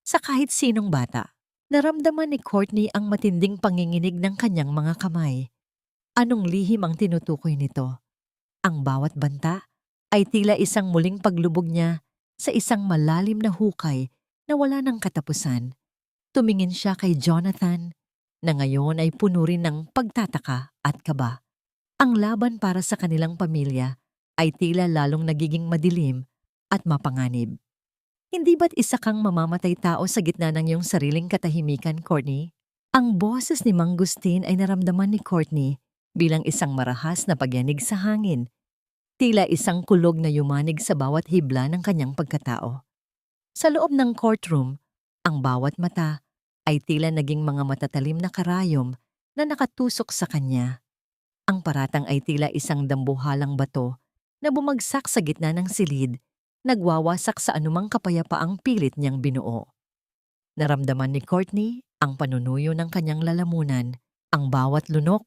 A: sa kahit sinong bata. Naramdaman ni Courtney ang matinding panginginig ng kanyang mga kamay. Anong lihim ang tinutukoy nito? Ang bawat banta ay tila isang muling paglubog niya sa isang malalim na hukay na wala ng katapusan. Tumingin siya kay Jonathan na ngayon ay puno rin ng pagtataka at kaba. Ang laban para sa kanilang pamilya ay tila lalong nagiging madilim at mapanganib. Hindi ba't isa kang mamamatay tao sa gitna ng iyong sariling katahimikan, Courtney? Ang boses ni Mang Gustin ay naramdaman ni Courtney bilang isang marahas na pagyanig sa hangin. Tila isang kulog na yumanig sa bawat hibla ng kanyang pagkatao. Sa loob ng courtroom, ang bawat mata ay tila naging mga matatalim na karayom na nakatusok sa kanya. Ang paratang ay tila isang dambuhalang bato na bumagsak sa gitna ng silid, nagwawasak sa anumang kapayapaang pilit niyang binuo. Naramdaman ni Courtney ang panunuyo ng kanyang lalamunan. Ang bawat lunok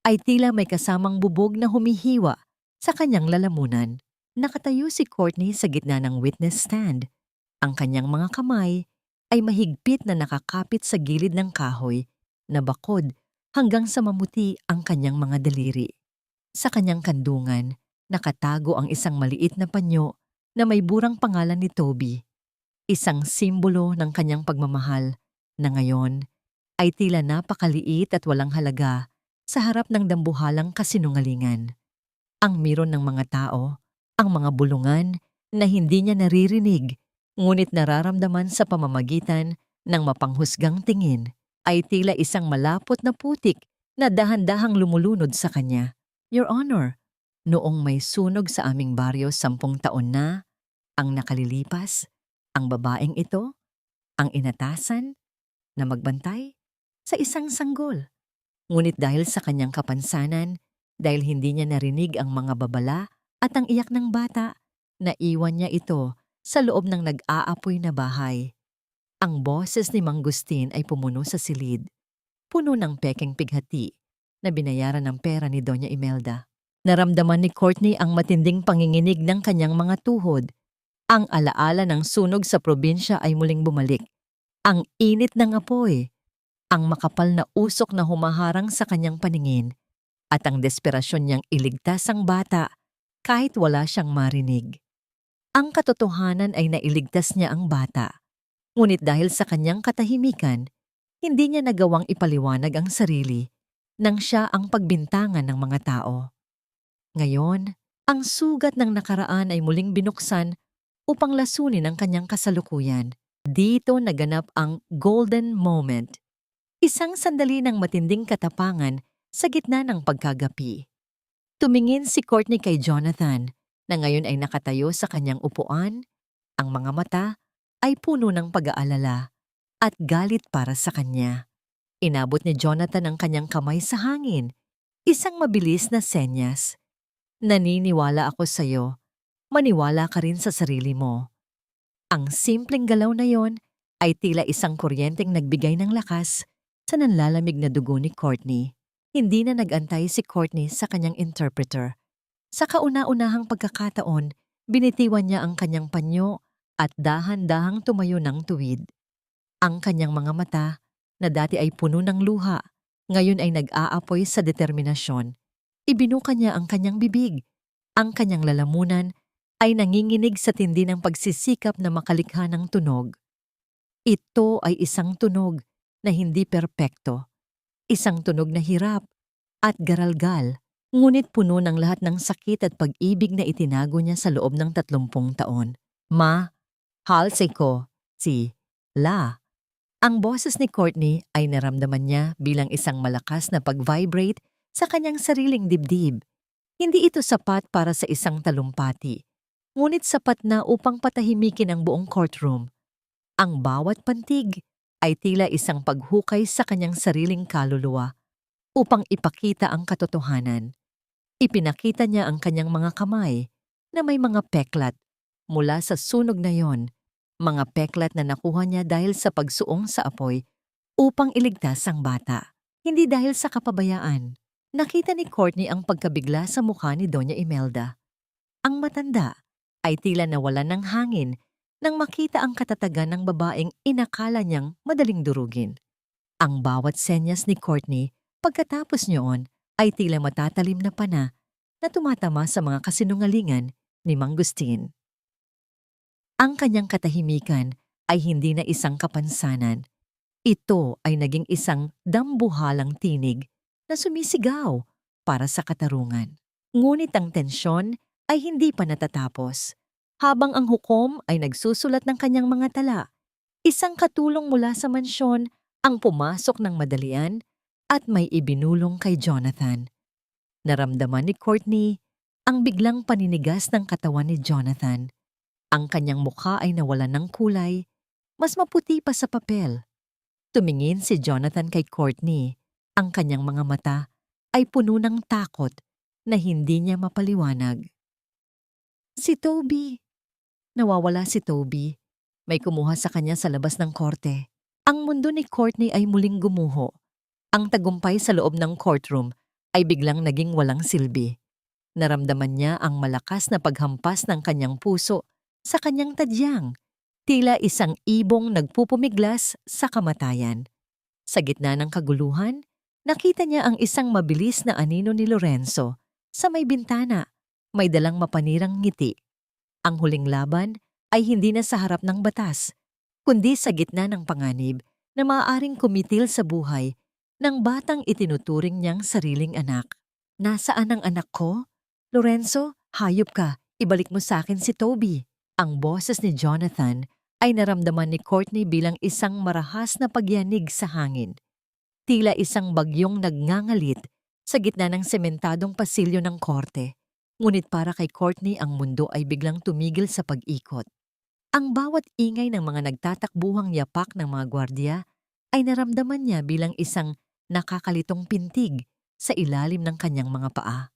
A: ay tila may kasamang bubog na humihiwa sa kanyang lalamunan. Nakatayo si Courtney sa gitna ng witness stand. Ang kanyang mga kamay ay mahigpit na nakakapit sa gilid ng kahoy na bakod hanggang sa mamuti ang kanyang mga daliri. Sa kanyang kandungan, nakatago ang isang maliit na panyo na may burang pangalan ni Toby, isang simbolo ng kanyang pagmamahal na ngayon ay tila napakaliit at walang halaga sa harap ng dambuhalang kasinungalingan. Ang miron ng mga tao, ang mga bulungan na hindi niya naririnig, ngunit nararamdaman sa pamamagitan ng mapanghusgang tingin, ay tila isang malapot na putik na dahan-dahang lumulunod sa kanya. Your Honor, noong may sunog sa aming baryo 10 taon na ang nakalilipas, ang babaeng ito, ang inatasan na magbantay sa isang sanggol. Ngunit dahil sa kanyang kapansanan, dahil hindi niya narinig ang mga babala at ang iyak ng bata, naiwan niya ito sa loob ng nag-aapoy na bahay. Ang boses ni Mang Gustin ay pumuno sa silid, puno ng pekeng pighati na binayaran ng pera ni Doña Imelda. Naramdaman ni Courtney ang matinding panginginig ng kanyang mga tuhod. Ang alaala ng sunog sa probinsya ay muling bumalik. Ang init ng apoy, ang makapal na usok na humaharang sa kanyang paningin, at ang desperasyon niyang iligtas ang bata kahit wala siyang marinig. Ang katotohanan ay nailigtas niya ang bata. Ngunit dahil sa kanyang katahimikan, hindi niya nagawang ipaliwanag ang sarili nang siya ang pagbintangan ng mga tao. Ngayon, ang sugat ng nakaraan ay muling binuksan upang lasunin ang kanyang kasalukuyan. Dito naganap ang golden moment. Isang sandali ng matinding katapangan sa gitna ng pagkagapi. Tumingin si Courtney kay Jonathan na ngayon ay nakatayo sa kanyang upuan. Ang mga mata ay puno ng pag-aalala at galit para sa kanya. Inabot ni Jonathan ang kanyang kamay sa hangin, isang mabilis na senyas. Naniniwala ako sa iyo. Maniwala ka rin sa sarili mo. Ang simpleng galaw na yon ay tila isang kuryenteng nagbigay ng lakas sa nanlalamig na dugo ni Courtney. Hindi na nag-antay si Courtney sa kanyang interpreter. Sa kauna-unahang pagkakataon, Binitiwan niya ang kanyang panyo at dahan-dahang tumayo ng tuwid. Ang kanyang mga mata, na dati ay puno ng luha, ngayon ay nag-aapoy sa determinasyon. Ibinuka niya ang kanyang bibig. Ang kanyang lalamunan ay nanginginig sa tindi ng pagsisikap na makalikha ng tunog. Ito ay isang tunog na hindi perpekto, isang tunog na hirap at garalgal, ngunit puno ng lahat ng sakit at pag-ibig na itinago niya sa loob ng 30 taon. Halsey ko, si La. Ang boses ni Courtney ay naramdaman niya bilang isang malakas na pag-vibrate sa kanyang sariling dibdib. Hindi ito sapat para sa isang talumpati, ngunit sapat na upang patahimikin ang buong courtroom. Ang bawat pantig ay tila isang paghukay sa kanyang sariling kaluluwa upang ipakita ang katotohanan. Ipinakita niya ang kanyang mga kamay na may mga peklat mula sa sunog na yon, mga peklat na nakuha niya dahil sa pagsuong sa apoy upang iligtas ang bata. Hindi dahil sa kapabayaan. Nakita ni Courtney ang pagkabigla sa mukha ni Doña Imelda. Ang matanda ay tila nawalan ng hangin nang makita ang katatagan ng babaeng inakala niyang madaling durugin. Ang bawat senyas ni Courtney pagkatapos niyon ay tila matatalim na pana na tumatama sa mga kasinungalingan ni Mang Gustin. Ang kanyang katahimikan ay hindi na isang kapansanan. Ito ay naging isang dambuhalang tinig na sumisigaw para sa katarungan. Ngunit ang tensyon ay hindi pa natatapos. Habang ang hukom ay nagsusulat ng kanyang mga tala, isang katulong mula sa mansyon ang pumasok ng madalian at may ibinulong kay Jonathan. Naramdaman ni Courtney ang biglang paninigas ng katawan ni Jonathan. Ang kanyang mukha ay nawalan ng kulay, mas maputi pa sa papel. Tumingin si Jonathan kay Courtney. Ang kanyang mga mata ay puno ng takot na hindi niya mapaliwanag. Si Toby. Nawawala si Toby. May kumuha sa kanya sa labas ng korte. Ang mundo ni Courtney ay muling gumuho. Ang tagumpay sa loob ng courtroom ay biglang naging walang silbi. Naramdaman niya ang malakas na paghampas ng kanyang puso sa kanyang tadyang, tila isang ibong nagpupumiglas sa kamatayan. Sa gitna ng kaguluhan, nakita niya ang isang mabilis na anino ni Lorenzo sa may bintana, may dalang mapanirang ngiti. Ang huling laban ay hindi na sa harap ng batas, kundi sa gitna ng panganib na maaaring kumitil sa buhay ng batang itinuturing niyang sariling anak. Nasaan ang anak ko? Lorenzo, hayop ka, ibalik mo sa akin si Toby. Ang boses ni Jonathan ay naramdaman ni Courtney bilang isang marahas na pagyanig sa hangin. Tila isang bagyong nagngangalit sa gitna ng sementadong pasilyo ng korte. Ngunit para kay Courtney ang mundo ay biglang tumigil sa pag-ikot. Ang bawat ingay ng mga nagtatakbuhang yapak ng mga gwardya ay naramdaman niya bilang isang nakakalitong pintig sa ilalim ng kanyang mga paa.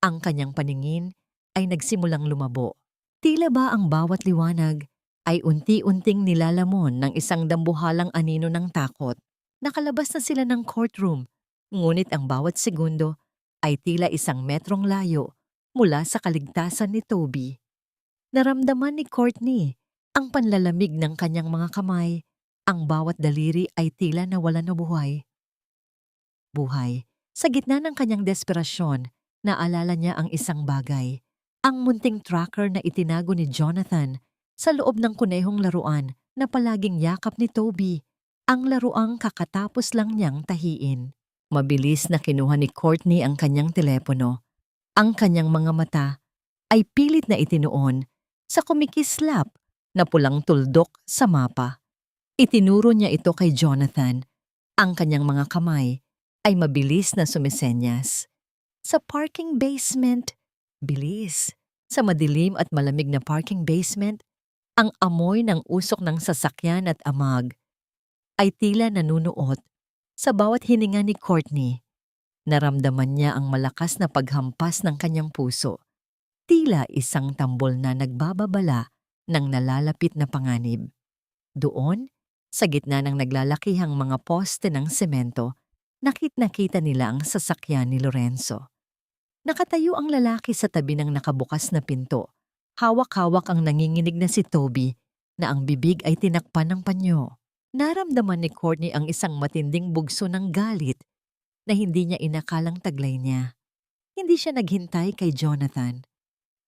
A: Ang kanyang paningin ay nagsimulang lumabo. Tila ba ang bawat liwanag ay unti-unting nilalamon ng isang dambuhalang anino ng takot. Nakalabas na sila ng courtroom, ngunit ang bawat segundo ay tila isang metrong layo mula sa kaligtasan ni Toby. Naramdaman ni Courtney ang panlalamig ng kanyang mga kamay. Ang bawat daliri ay tila nawalan ng buhay. Sa gitna ng kanyang desperasyon, naalala niya ang isang bagay. Ang munting tracker na itinago ni Jonathan sa loob ng kunehong laruan na palaging yakap ni Toby. Ang laruang kakatapos lang niyang tahiin. Mabilis na kinuha ni Courtney ang kanyang telepono. Ang kanyang mga mata ay pilit na itinuon sa kumikislap na pulang tuldok sa mapa. Itinuro niya ito kay Jonathan. Ang kanyang mga kamay ay mabilis na sumisenyas. Sa parking basement, bilis. Sa madilim at malamig na parking basement, ang amoy ng usok ng sasakyan at amag ay tila nanunuot sa bawat hininga ni Courtney. Naramdaman niya ang malakas na paghampas ng kanyang puso. Tila isang tambol na nagbababala ng nalalapit na panganib. Doon, sa gitna ng naglalakihang mga poste ng semento, nakita nila ang sasakyan ni Lorenzo. Nakatayo ang lalaki sa tabi ng nakabukas na pinto, Hawak-hawak ang nanginginig na si Toby na ang bibig ay tinakpan ng panyo. Naramdaman ni Courtney ang isang matinding bugso ng galit na hindi niya inakalang taglay niya. Hindi siya naghintay kay Jonathan.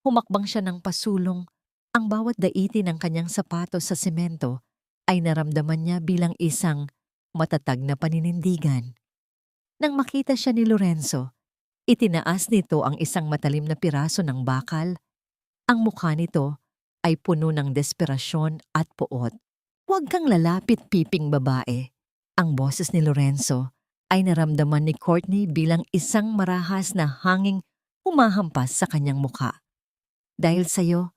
A: Humakbang siya ng pasulong. Ang bawat daiti ng kanyang sapatos sa semento ay naramdaman niya bilang isang matatag na paninindigan. Nang makita siya ni Lorenzo, itinaas nito ang isang matalim na piraso ng bakal. Ang mukha nito ay puno ng desperasyon at puot. "Huwag kang lalapit, piping babae." Ang boses ni Lorenzo ay naramdaman ni Courtney bilang isang marahas na hanging humahampas sa kanyang mukha. "Dahil sa'yo,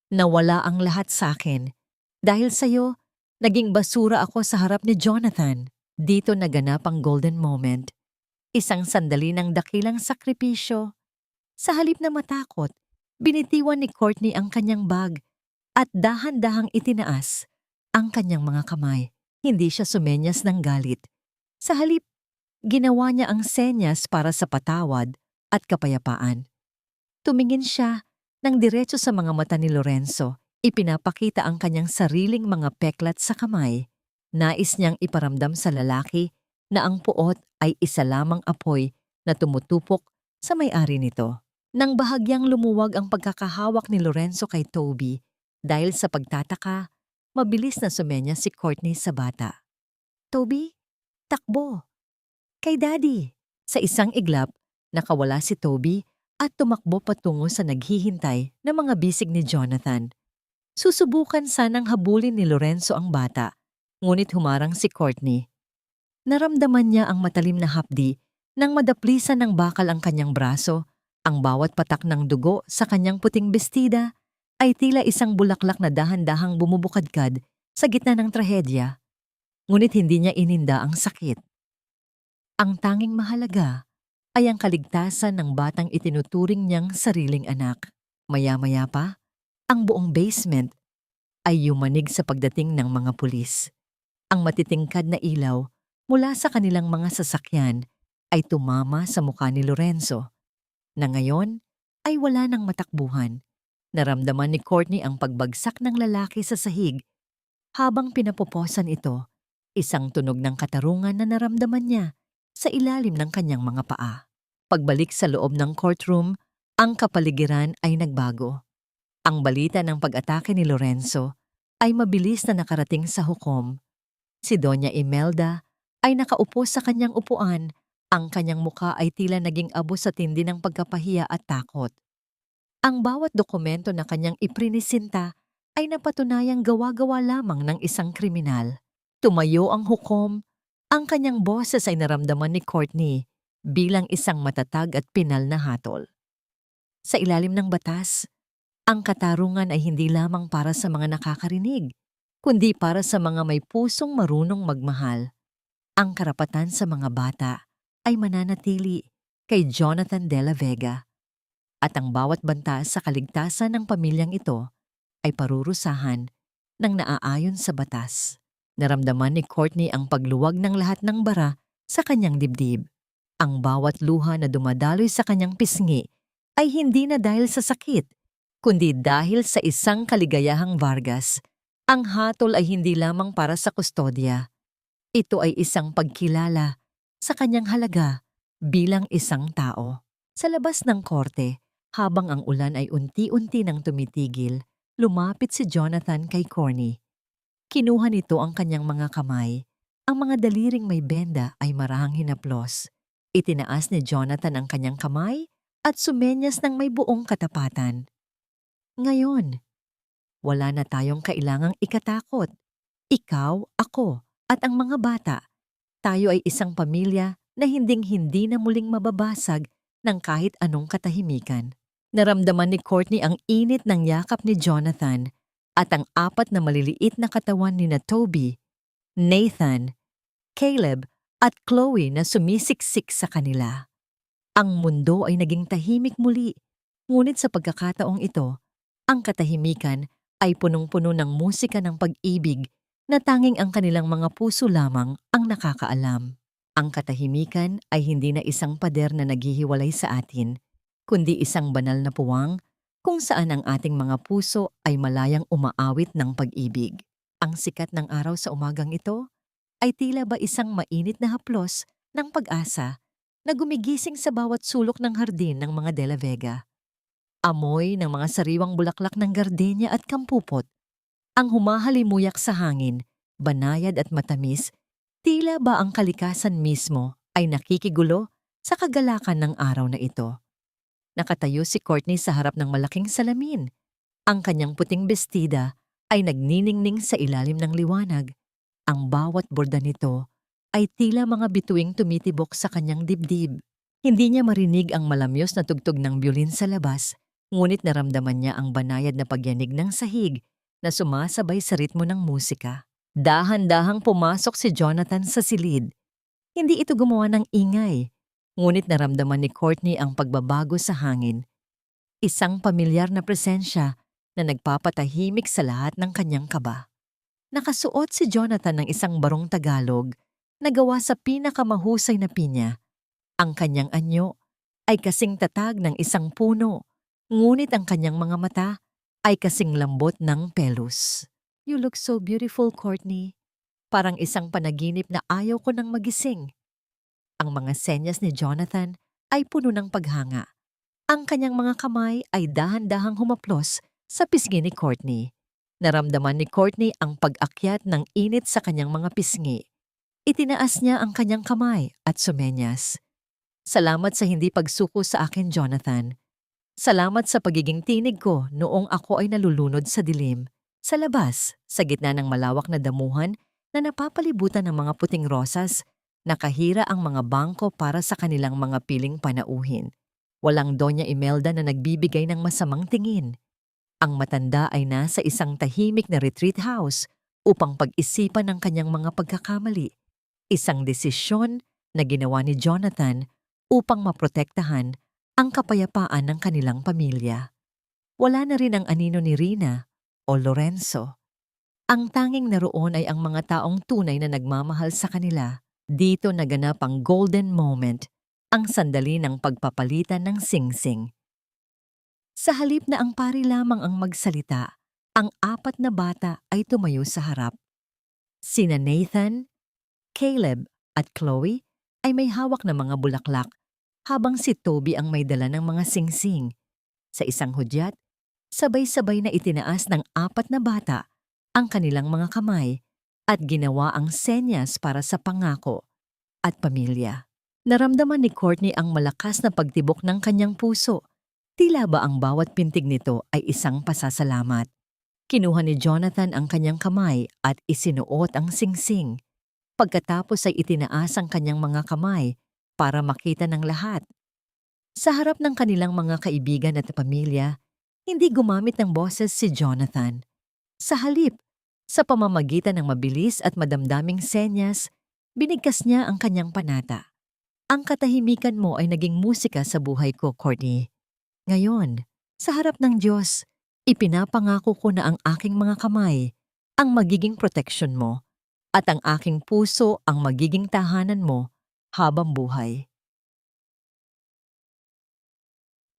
A: nawala ang lahat sa'kin. Dahil sa'yo, naging basura ako sa harap ni Jonathan." Dito naganap ang golden moment. Isang sandali ng dakilang sakripisyo. Sa halip na matakot, binitiwan ni Courtney ang kanyang bag at dahan-dahang itinaas ang kanyang mga kamay. Hindi siya sumenyas ng galit. Sa halip, ginawa niya ang senyas para sa patawad at kapayapaan. Tumingin siya ng diretso sa mga mata ni Lorenzo. Ipinapakita ang kanyang sariling mga peklat sa kamay. Nais niyang iparamdam sa lalaki na ang puot ay isa lamang apoy na tumutupok sa may-ari nito. Nang bahagyang lumuwag ang pagkakahawak ni Lorenzo kay Toby, dahil sa pagtataka, mabilis na sumenya si Courtney sa bata. "Toby, takbo! Kay Daddy!" Sa isang iglap, nakawala si Toby at tumakbo patungo sa naghihintay na mga bisig ni Jonathan. Susubukan sanang habulin ni Lorenzo ang bata, ngunit humarang si Courtney. Naramdaman niya ang matalim na hapdi nang madaplisan ng bakal ang kanyang braso. Ang bawat patak ng dugo sa kanyang puting bestida ay tila isang bulaklak na dahan-dahang bumubukadkad sa gitna ng trahedya. Ngunit hindi niya ininda ang sakit. Ang tanging mahalaga ay ang kaligtasan ng batang itinuturing niyang sariling anak. Maya-maya pa, ang buong basement ay yumanig sa pagdating ng mga pulis. Ang matitingkad na ilaw mula sa kanilang mga sasakyan ay tumama sa mukha ni Lorenzo, na ngayon ay wala nang matakbuhan. Naramdaman ni Courtney ang pagbagsak ng lalaki sa sahig habang pinapoposan ito, isang tunog ng katarungan na naramdaman niya sa ilalim ng kanyang mga paa. Pagbalik sa loob ng courtroom, ang kapaligiran ay nagbago. Ang balita ng pag-atake ni Lorenzo ay mabilis na nakarating sa hukom. Si Doña Imelda ay nakaupo sa kanyang upuan. Ang kanyang mukha ay tila naging abo sa tindi ng pagkapahiya at takot. Ang bawat dokumento na kanyang iprinisinta ay napatunayang gawa-gawa lamang ng isang kriminal. Tumayo ang hukom. Ang kanyang boses ay naramdaman ni Courtney bilang isang matatag at pinal na hatol. Sa ilalim ng batas, ang katarungan ay hindi lamang para sa mga nakakarinig, kundi para sa mga may pusong marunong magmahal. Ang karapatan sa mga bata ay mananatili kay Jonathan de la Vega, at ang bawat banta sa kaligtasan ng pamilyang ito ay parurusahan ng naaayon sa batas. Naramdaman ni Courtney ang pagluwag ng lahat ng bara sa kanyang dibdib. Ang bawat luha na dumadaloy sa kanyang pisngi ay hindi na dahil sa sakit, kundi dahil sa isang kaligayahang Vargas. Ang hatol ay hindi lamang para sa kustodya. Ito ay isang pagkilala sa kanyang halaga bilang isang tao. Sa labas ng korte, habang ang ulan ay unti-unti nang tumitigil, lumapit si Jonathan kay Courtney. Kinuha nito ang kanyang mga kamay. Ang mga daliring may benda ay marahang hinaplos. Itinaas ni Jonathan ang kanyang kamay at sumenyas ng may buong katapatan. "Ngayon, wala na tayong kailangang ikatakot. Ikaw, ako, at ang mga bata. Tayo ay isang pamilya na hinding-hindi na muling mababasag ng kahit anong katahimikan." Naramdaman ni Courtney ang init ng yakap ni Jonathan at ang apat na maliliit na katawan ni Toby, Nathan, Caleb at Chloe na sumisiksik sa kanila. Ang mundo ay naging tahimik muli, ngunit sa pagkakataong ito, ang katahimikan ay punong-puno ng musika ng pag-ibig na tanging ang kanilang mga puso lamang ang nakakaalam. Ang katahimikan ay hindi na isang pader na naghihiwalay sa atin, kundi isang banal na puwang kung saan ang ating mga puso ay malayang umaawit ng pag-ibig. Ang sikat ng araw sa umagang ito ay tila ba isang mainit na haplos ng pag-asa na gumigising sa bawat sulok ng hardin ng mga De La Vega. Amoy ng mga sariwang bulaklak ng gardenia at kampupot ang humahalimuyak sa hangin, banayad at matamis, tila ba ang kalikasan mismo ay nakikigulo sa kagalakan ng araw na ito. Nakatayo si Courtney sa harap ng malaking salamin. Ang kanyang puting bestida ay nagniningning sa ilalim ng liwanag. Ang bawat borda nito ay tila mga bituing tumitibok sa kanyang dibdib. Hindi niya marinig ang malamyos na tugtog ng biolin sa labas, ngunit naramdaman niya ang banayad na pagyanig ng sahig na sumasabay sa ritmo ng musika. Dahan-dahang pumasok si Jonathan sa silid. Hindi ito gumawa ng ingay, ngunit naramdaman ni Courtney ang pagbabago sa hangin. Isang pamilyar na presensya na nagpapatahimik sa lahat ng kanyang kaba. Nakasuot si Jonathan ng isang barong Tagalog na gawa sa pinakamahusay na pinya. Ang kanyang anyo ay kasing tatag ng isang puno, ngunit ang kanyang mga mata ay kasing lambot ng pelos. You look so beautiful, Courtney. Parang isang panaginip na ayaw ko nang magising. Ang mga senyas ni Jonathan ay puno ng paghanga. Ang kanyang mga kamay ay dahan-dahang humaplos sa pisngi ni Courtney. Naramdaman ni Courtney ang pag-akyat ng init sa kanyang mga pisngi. Itinaas niya ang kanyang kamay at sumenyas. Salamat sa hindi pagsuko sa akin, Jonathan. Salamat sa pagiging tinig ko noong ako ay nalulunod sa dilim. Sa labas, sa gitna ng malawak na damuhan na napapalibutan ng mga puting rosas, nakahira ang mga bangko para sa kanilang mga piling panauhin. Walang Doña Imelda na nagbibigay ng masamang tingin. Ang matanda ay nasa isang tahimik na retreat house upang pag-isipan ng kanyang mga pagkakamali. Isang desisyon na ginawa ni Jonathan upang maprotektahan ang kapayapaan ng kanilang pamilya. Wala na rin ang anino ni Rina o Lorenzo. Ang tanging naroon ay ang mga taong tunay na nagmamahal sa kanila. Dito naganap ang golden moment, ang sandali ng pagpapalitan ng singsing. Sa halip na ang pari lamang ang magsalita, ang apat na bata ay tumayo sa harap. Sina Nathan, Caleb at Chloe ay may hawak na mga bulaklak, habang si Toby ang may dala ng mga singsing. Sa isang hudyat, sabay-sabay na itinaas ng apat na bata ang kanilang mga kamay at ginawa ang senyas para sa pangako at pamilya. Naramdaman ni Courtney ang malakas na pagtibok ng kanyang puso. Tila ba ang bawat pintig nito ay isang pasasalamat. Kinuha ni Jonathan ang kanyang kamay at isinuot ang singsing. Pagkatapos ay itinaas ang kanyang mga kamay para makita ng lahat. Sa harap ng kanilang mga kaibigan at pamilya, hindi gumamit ng boses si Jonathan. Sa halip, sa pamamagitan ng mabilis at madamdaming senyas, binigkas niya ang kanyang panata. Ang katahimikan mo ay naging musika sa buhay ko, Courtney. Ngayon, sa harap ng Diyos, ipinapangako ko na ang aking mga kamay ang magiging proteksyon mo at ang aking puso ang magiging tahanan mo habang buhay.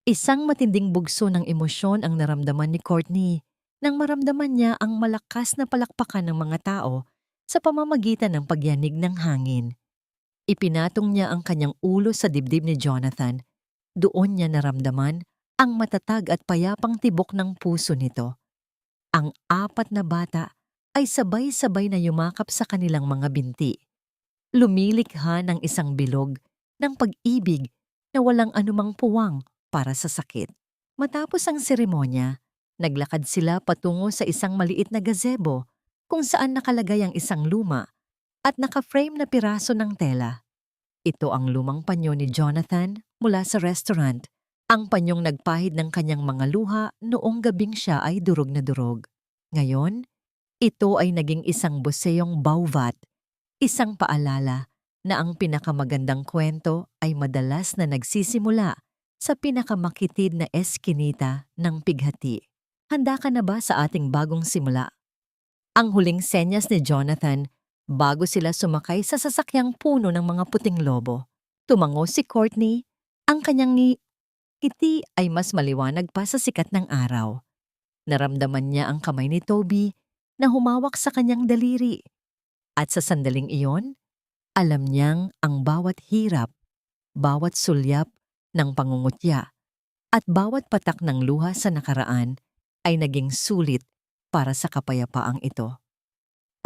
A: Isang matinding bugso ng emosyon ang naramdaman ni Courtney nang maramdaman niya ang malakas na palakpakan ng mga tao sa pamamagitan ng pagyanig ng hangin. Ipinatong niya ang kanyang ulo sa dibdib ni Jonathan. Doon niya naramdaman ang matatag at payapang tibok ng puso nito. Ang apat na bata ay sabay-sabay na yumakap sa kanilang mga binti. Lumilikha ng isang bilog ng pag-ibig na walang anumang puwang para sa sakit. Matapos ang seremonya, naglakad sila patungo sa isang maliit na gazebo kung saan nakalagay ang isang luma at naka-frame na piraso ng tela. Ito ang lumang panyo ni Jonathan mula sa restaurant, ang panyong nagpahid ng kanyang mga luha noong gabing siya ay durog na durog. Ngayon, ito ay naging isang boseyong bauvat, isang paalala na ang pinakamagandang kwento ay madalas na nagsisimula sa pinakamakitid na eskinita ng pighati. Handa ka na ba sa ating bagong simula? Ang huling senyas ni Jonathan bago sila sumakay sa sasakyang puno ng mga puting lobo. Tumango si Courtney, ang kanyang ngiti ay mas maliwanag pa sa sikat ng araw. Naramdaman niya ang kamay ni Toby na humawak sa kanyang daliri. At sa sandaling iyon, alam niyang ang bawat hirap, bawat sulyap ng pangungutya, at bawat patak ng luha sa nakaraan ay naging sulit para sa kapayapaang ito.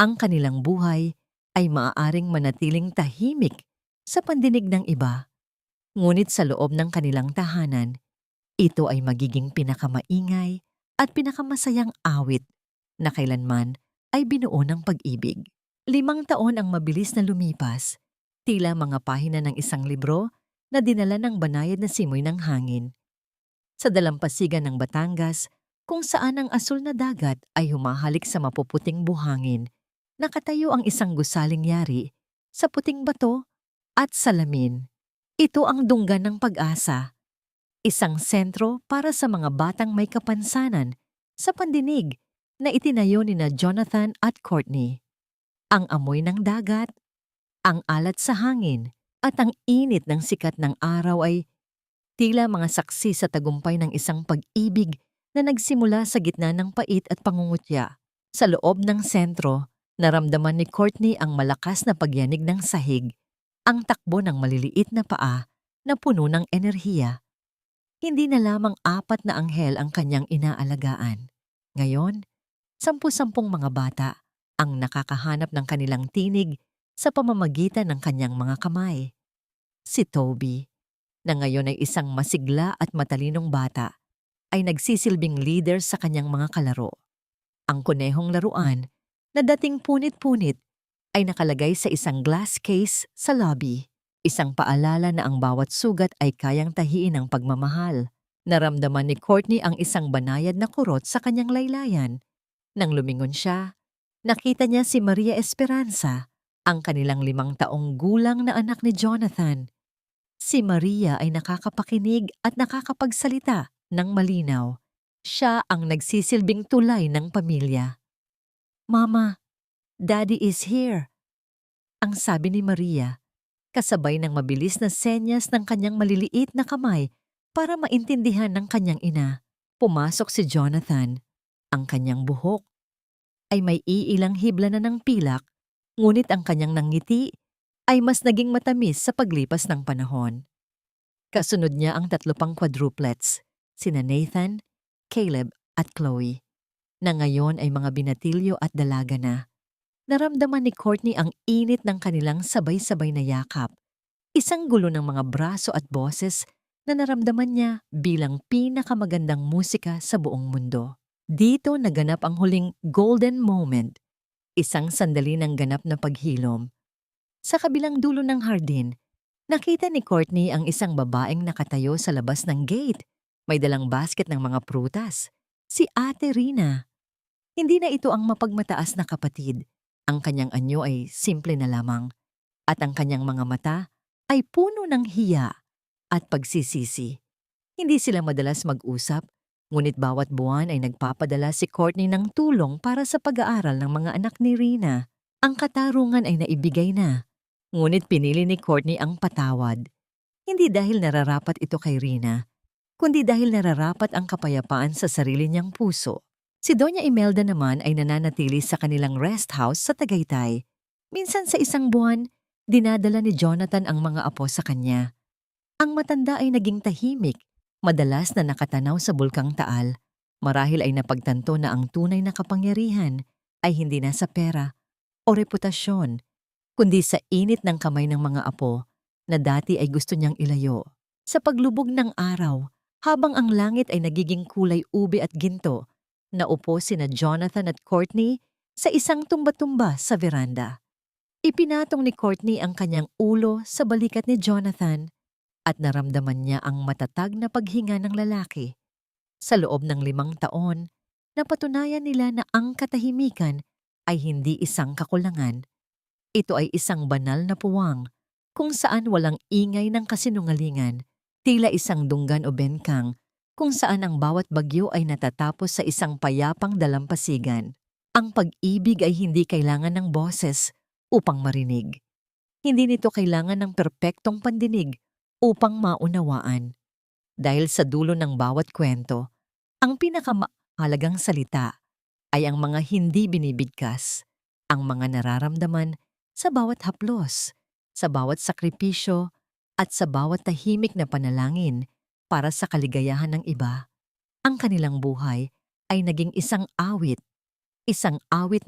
A: Ang kanilang buhay ay maaaring manatiling tahimik sa pandinig ng iba, ngunit sa loob ng kanilang tahanan, ito ay magiging pinakamaingay at pinakamasayang awit na kailanman ay binuo ng pag-ibig. 5 taon ang mabilis na lumipas, tila mga pahina ng isang libro na dinala ng banayad na simoy ng hangin. Sa dalampasigan ng Batangas, kung saan ang asul na dagat ay humahalik sa mapuputing buhangin, nakatayo ang isang gusaling yari sa puting bato at salamin. Ito ang dunggan ng pag-asa, isang sentro para sa mga batang may kapansanan sa pandinig na itinayo ni na Jonathan at Courtney. Ang amoy ng dagat, ang alat sa hangin, at ang init ng sikat ng araw ay tila mga saksi sa tagumpay ng isang pag-ibig na nagsimula sa gitna ng pait at pangungutya. Sa loob ng sentro, naramdaman ni Courtney ang malakas na pagyanig ng sahig, ang takbo ng maliliit na paa na puno ng enerhiya. Hindi na lamang 4 na anghel ang kanyang inaalagaan. Ngayon, 10-10 mga bata ang nakakahanap ng kanilang tinig sa pamamagitan ng kanyang mga kamay. Si Toby, na ngayon ay isang masigla at matalinong bata, ay nagsisilbing leader sa kanyang mga kalaro. Ang kunehong laruan, na dating punit-punit, ay nakalagay sa isang glass case sa lobby. Isang paalala na ang bawat sugat ay kayang tahiin ng pagmamahal. Naramdaman ni Courtney ang isang banayad na kurot sa kanyang laylayan. Nang lumingon siya, nakita niya si Maria Esperanza, ang kanilang 5 taong gulang na anak ni Jonathan. Si Maria ay nakakapakinig at nakakapagsalita ng malinaw. Siya ang nagsisilbing tulay ng pamilya. "Mama, Daddy is here," ang sabi ni Maria, kasabay ng mabilis na senyas ng kanyang maliliit na kamay para maintindihan ng kanyang ina. Pumasok si Jonathan. Ang kanyang buhok ay may iilang hibla na ng pilak, ngunit ang kanyang nangiti ay mas naging matamis sa paglipas ng panahon. Kasunod niya ang 3 pang quadruplets, sina Nathan, Caleb at Chloe, na ngayon ay mga binatilyo at dalaga na. Naramdaman ni Courtney ang init ng kanilang sabay-sabay na yakap, isang gulo ng mga braso at boses na naramdaman niya bilang pinakamagandang musika sa buong mundo. Dito naganap ang huling golden moment, isang sandali ng ganap na paghilom. Sa kabilang dulo ng hardin, nakita ni Courtney ang isang babaeng nakatayo sa labas ng gate. May dalang basket ng mga prutas. Si Ate Rina. Hindi na ito ang mapagmataas na kapatid. Ang kanyang anyo ay simple na lamang. At ang kanyang mga mata ay puno ng hiya at pagsisisi. Hindi sila madalas mag-usap, ngunit bawat buwan ay nagpapadala si Courtney ng tulong para sa pag-aaral ng mga anak ni Rina. Ang katarungan ay naibigay na, ngunit pinili ni Courtney ang patawad. Hindi dahil nararapat ito kay Rina, kundi dahil nararapat ang kapayapaan sa sarili niyang puso. Si Doña Imelda naman ay nananatili sa kanilang rest house sa Tagaytay. Minsan sa isang buwan, dinadala ni Jonathan ang mga apo sa kanya. Ang matanda ay naging tahimik, madalas na nakatanaw sa Bulkang Taal. Marahil ay napagtanto na ang tunay na kapangyarihan ay hindi na sa pera o reputasyon, kundi sa init ng kamay ng mga apo na dati ay gusto niyang ilayo. Sa paglubog ng araw, habang ang langit ay nagiging kulay ube at ginto, naupo sina Jonathan at Courtney sa isang tumba-tumba sa veranda. Ipinatong ni Courtney ang kanyang ulo sa balikat ni Jonathan at naramdaman niya ang matatag na paghinga ng lalaki. Sa loob ng 5 taon, napatunayan nila na ang katahimikan ay hindi isang kakulangan. Ito ay isang banal na puwang kung saan walang ingay ng kasinungalingan, tila isang dunggan o benkang kung saan ang bawat bagyo ay natatapos sa isang payapang dalampasigan. Ang pag-ibig ay hindi kailangan ng boses upang marinig. Hindi nito kailangan ng perpektong pandinig upang maunawaan. Dahil sa dulo ng bawat kwento, ang pinakamahalagang salita ay ang mga hindi binibigkas, ang mga nararamdaman sa bawat haplos, sa bawat sakripisyo, at sa bawat tahimik na panalangin para sa kaligayahan ng iba. Ang kanilang buhay ay naging isang awit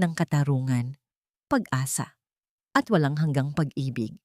A: ng katarungan, pag-asa, at walang hanggang pag-ibig.